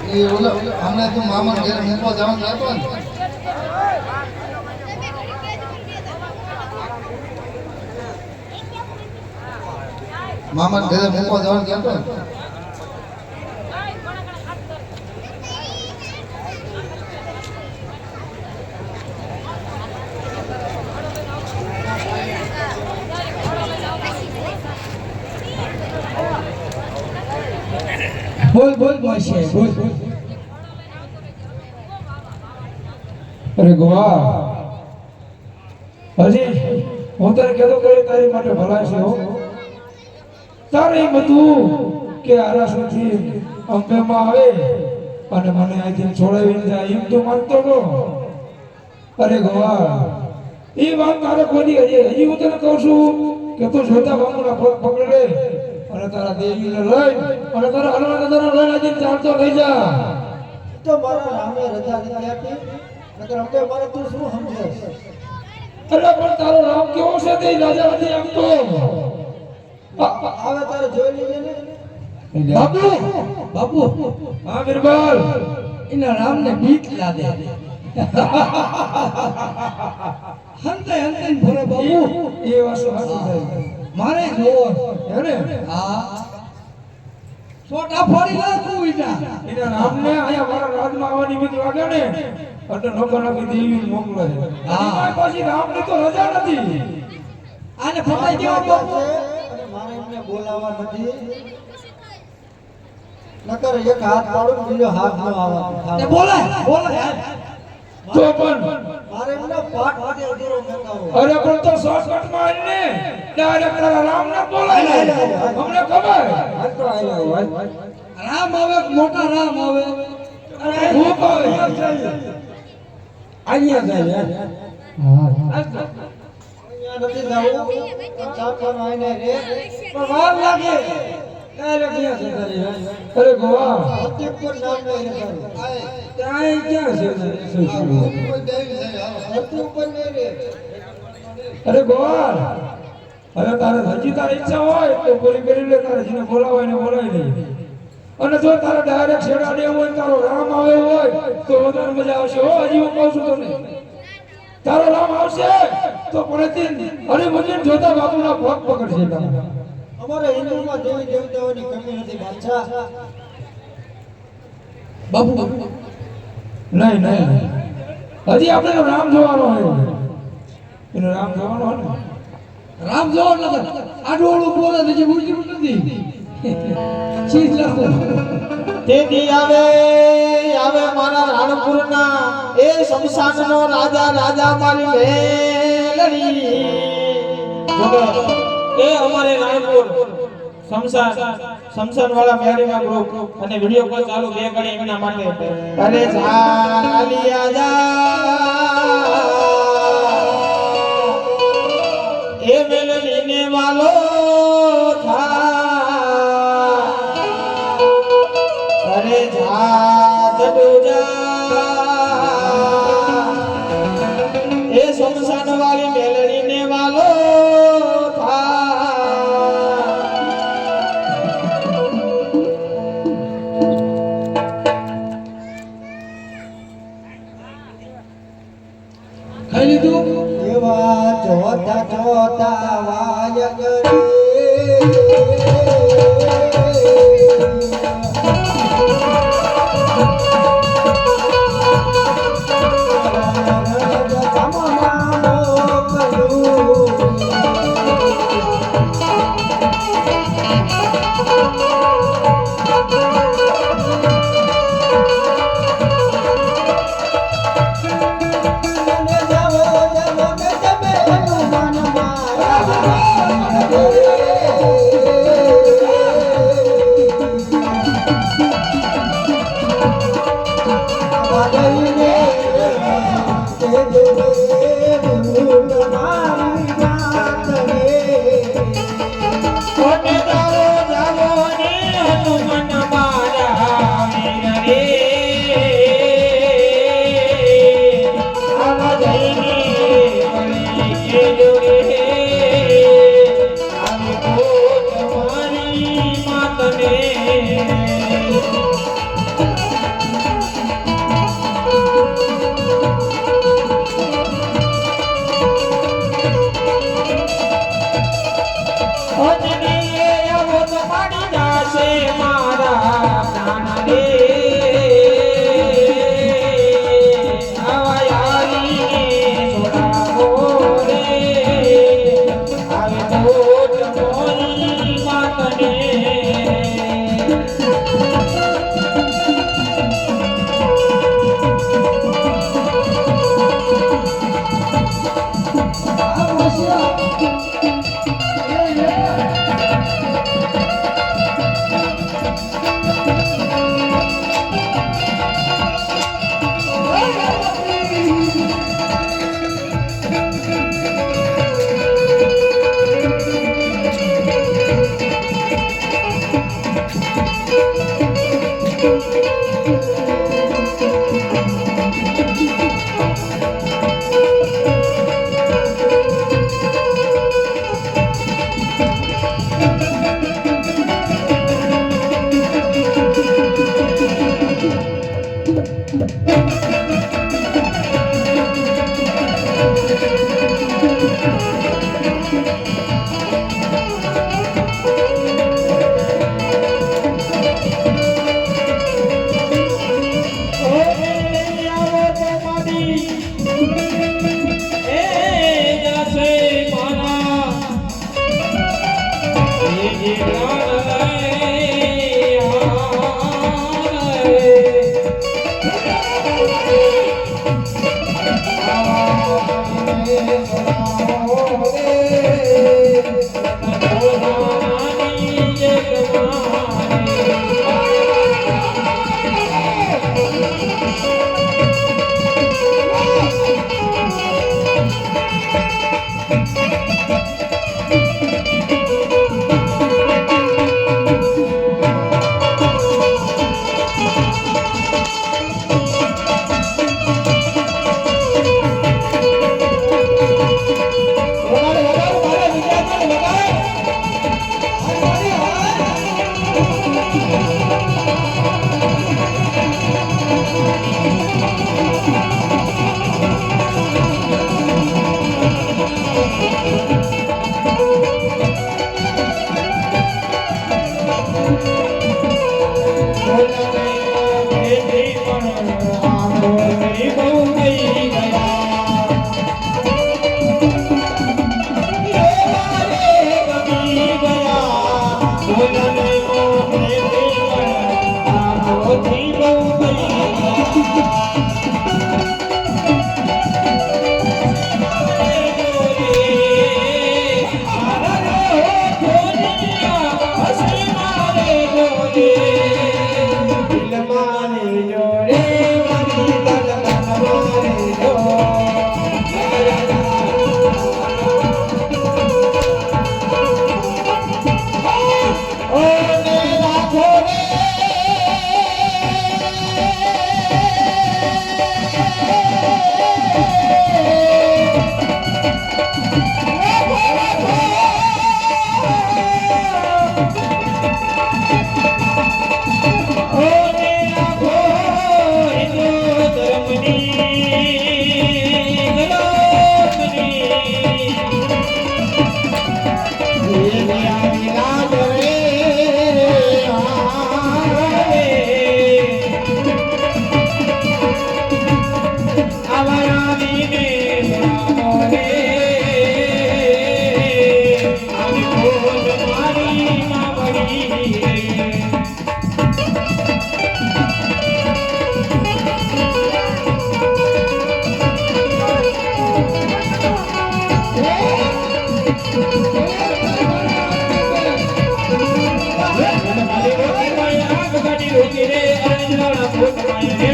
એ ઓલા હમણાં તું મામા ઘરે મૂકવા જવાનું હતો ને મામા ઘરે મૂકવા જવાનું કહેતો ને બોલ બોલ મોશે બોલ અરે ગોવા હજી હું તને કહેતો કે તારી માટે ભલાઈ છે હો તારે એમ હતું કે આરાસથી અંબેમાં આવે અને મને અહીંથી છોડાવીને જાય એમ તું માનતો હતો અરે ગોવા એ વાત તારે કોની હજી હું તને કહું છું કે તું જોતા બામુના પગ પકડે અને તારા દેવીને લઈ અને તારા હલવાના તારા લઈને આજે ચાલતો લઈ જા તો મારા રામે રજા નથી આપી નકર અંબે મારે તું શું સમજે અરે પણ તારો રામ કેવો છે તે રાજા નથી એમ તો આવે તારે જોઈ લીધે ને બાપુ બાપુ હા બિરબલ એના રામને બીક લાગે હંતે હંતે ભરે બાપુ એ વાસો હાચું થાય મારે જોર હે ને હા છોટા ફોડી નાખું ઈટા એના નામને આયા મારા રાજમાં આવવાની વિધિ વાગે ને એટલે લોકો નકી દેવી મોકલે હા પછી રામની તો રજા નથી આને ફસાઈ ગયો બાપુ અને મારે એમને બોલાવવા નથી નકર એક હાથ પાડું બીજો હાથ નો આવે તે બોલાય બોલાય તો પણ મારે એમને પાઠ માટે અધૂરો મેકાવો અરે પણ તો શોર્ટકટ માં ને ડાયરેક્ટ તારા રામ ને બોલાય અમને ખબર હાલ તો આયા હોય રામ આવે મોટા રામ આવે અરે ભૂપ આવે અહીંયા જાય હા અહીંયા નથી જાવું ચાખવાનું આઈને રે પણ વાર લાગે ડાયરેક્ટ અહીંયા છે અરે ગોવા હત્યા પર નામ લઈ રે ત્યાં ક્યાં છે કોઈ દેવી છે હત્યા ઉપર નહીં રે અરે ગોવા હવે તારે હજી તારી ઈચ્છા હોય તો પૂરી કરી લે તારે જેને બોલાવાય ને બોલાવી લે અને જો તારે ડાયરેક્ટ છેડા દેવો હોય તારો રામ આવ્યો હોય તો વધારે મજા આવશે હો હજી હું કહું છું તને તારો રામ આવશે તો પણ અરે મને જોતા બાપુના પગ પકડશે તમે અમારે હિન્દુમાં દેવી દેવતાઓની કમી નથી બાદશાહ બાપુ નહીં નહીં હજી આપણે તો રામ જોવાનો હોય એનો રામ જોવાનો હોય ને રામ જોવો નગર આડું ઓળું બોલે છે જે ઉજળું નથી ચીજ લખો તેથી આવે આવે મારા રાણપુરના એ શમશાનનો રાજા રાજા મારી મેલડી જોકે એ અમારે રાણપુર શમશાન વાળા મેળીમાં ગ્રુપ અને વિડિયો કોલ ચાલુ બે ઘડી એમના માટે અરે ઝાલિયા જા એ મેલડીને વાલો થા અરે જા જડો જા એ શમશાન વાળી મેલડીને વાલો થા ખાઈ લીધું એવા જોતા જોતા વાય કરે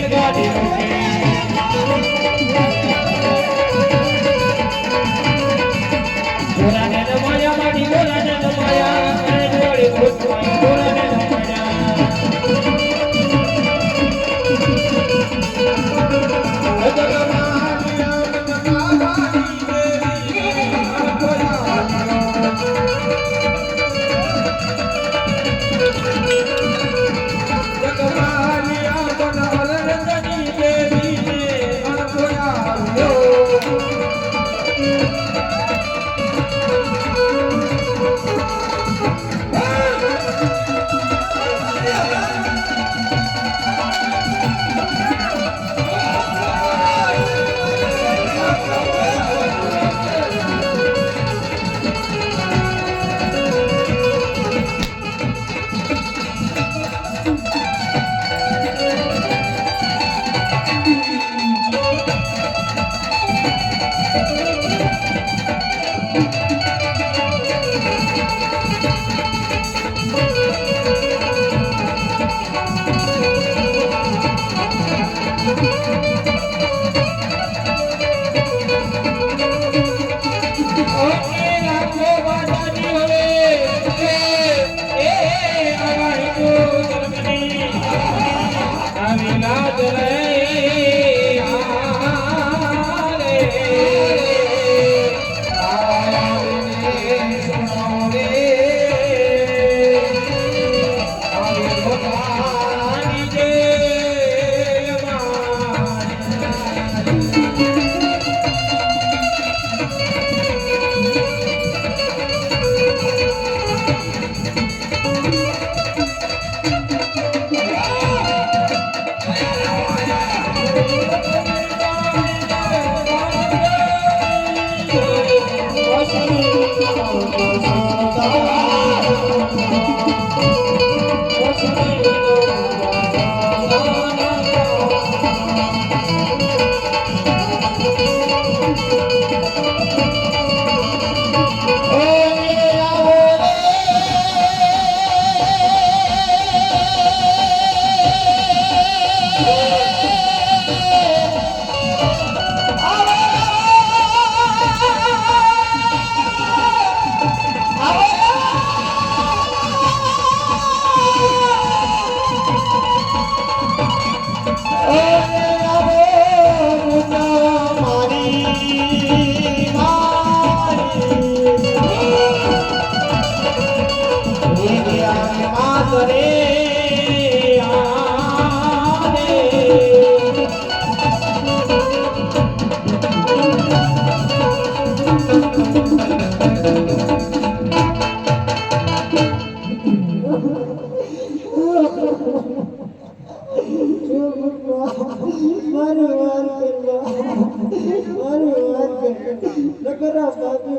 રેલગાડીનો છે ગોરાને રમાયા માડી ગોરાને રમાયા અને જોડી ભૂતમાં ગોરાને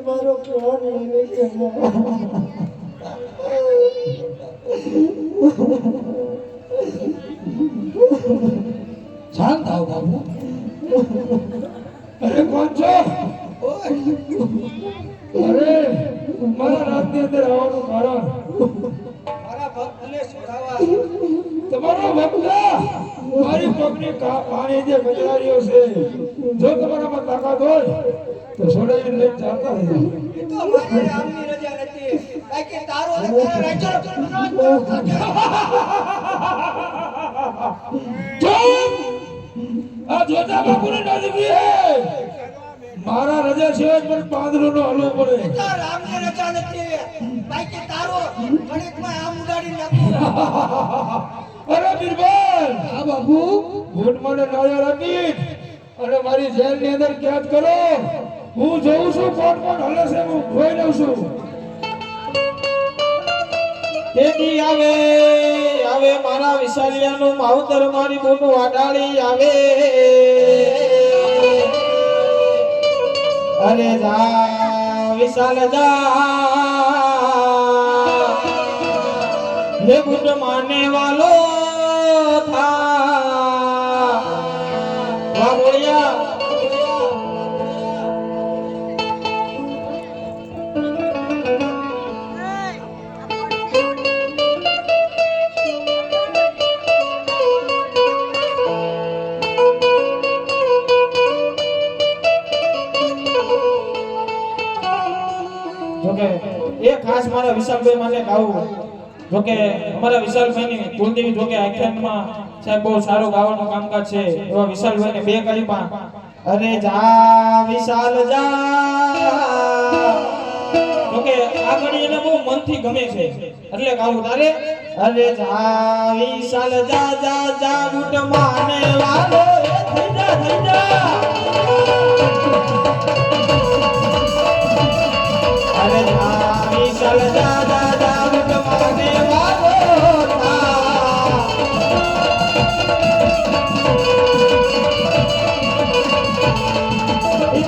મારો પ્રાણ લઈને શાંત થાવ બાબુ. અરે કોણ છો? અરે મારા રાતની અંદર આવવાનું કારણ મારા ભક્તને છોડાવવા તમારો ભક્ત મારી પગની પાણી જે બજાર્યો છે, જો તમારામાં તાકાત હોય તો છોડાવીને લઈને ચાલતા રહેજો. એ તો મારી રામની રજા નથી કારણ કે તારો ને તારા રાજ્યનો ચૂપ! આ જોતા બાપુની નજીકી હે. મારા રજા સિવાય પણ પાંદડું નો હલવું પડે. રામની રજા નથી કારણ કે તારો ગણિતમાં આમ ઉડાડી નાખું. અરે બિરબલ, હા બાપુ. ભૂત મને નાળિયેર આપી અને મારી જેલની અંદર કેદ કરો. હું જોઉં છું કોણ કોણ હલે છે, હું જોઈ લઉં છું. તેથી આવે આવે મારા વિશાલિયાનું માવતર મારી બોનું વાડાળી આવે. અરે જા વિશાલ જા હે બુટ માને વાલો થા વામોળિયા. જોકે એ ખાસ મારા વિશાલભાઈ માટે ગાવું. જોકે અમારા વિશાલભાઈની કુલદેવી જોકે આખ્યાનમાં સાહેબ બહુ સારું ગાવાનું કામકાજ છે. એવા વિશાલભાઈને બે કડીમાં અરે જા વિશાલ જા, જોકે આ કડી એને બહુ મનથી ગમે છે એટલે ગાવું તારે. અરે જા વિશાલ જા જા જા લૂટ માને વાલો એ થઈ જા થઈ જા. અરે જા વિશાલ જા જા જા લૂટ માને વાલો થા.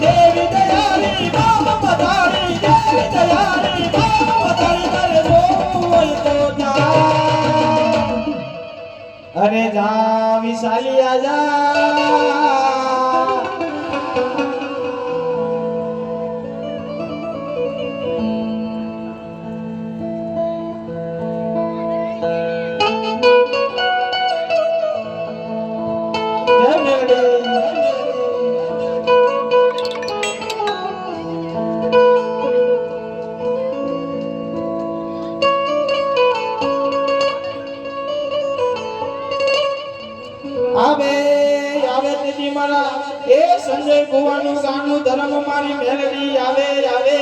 દેવી દયાળી બાબા મધારી, દેવી દયાળી બાબા મધારી, તારે બોલ તો જા. અરે જા વિશાલિયા જા. જય મેલડી. આવે આવે તેજી મારા એ સંજય ભુવાનું ગાનું ધર્મ મારી મેલડી આવે આવે.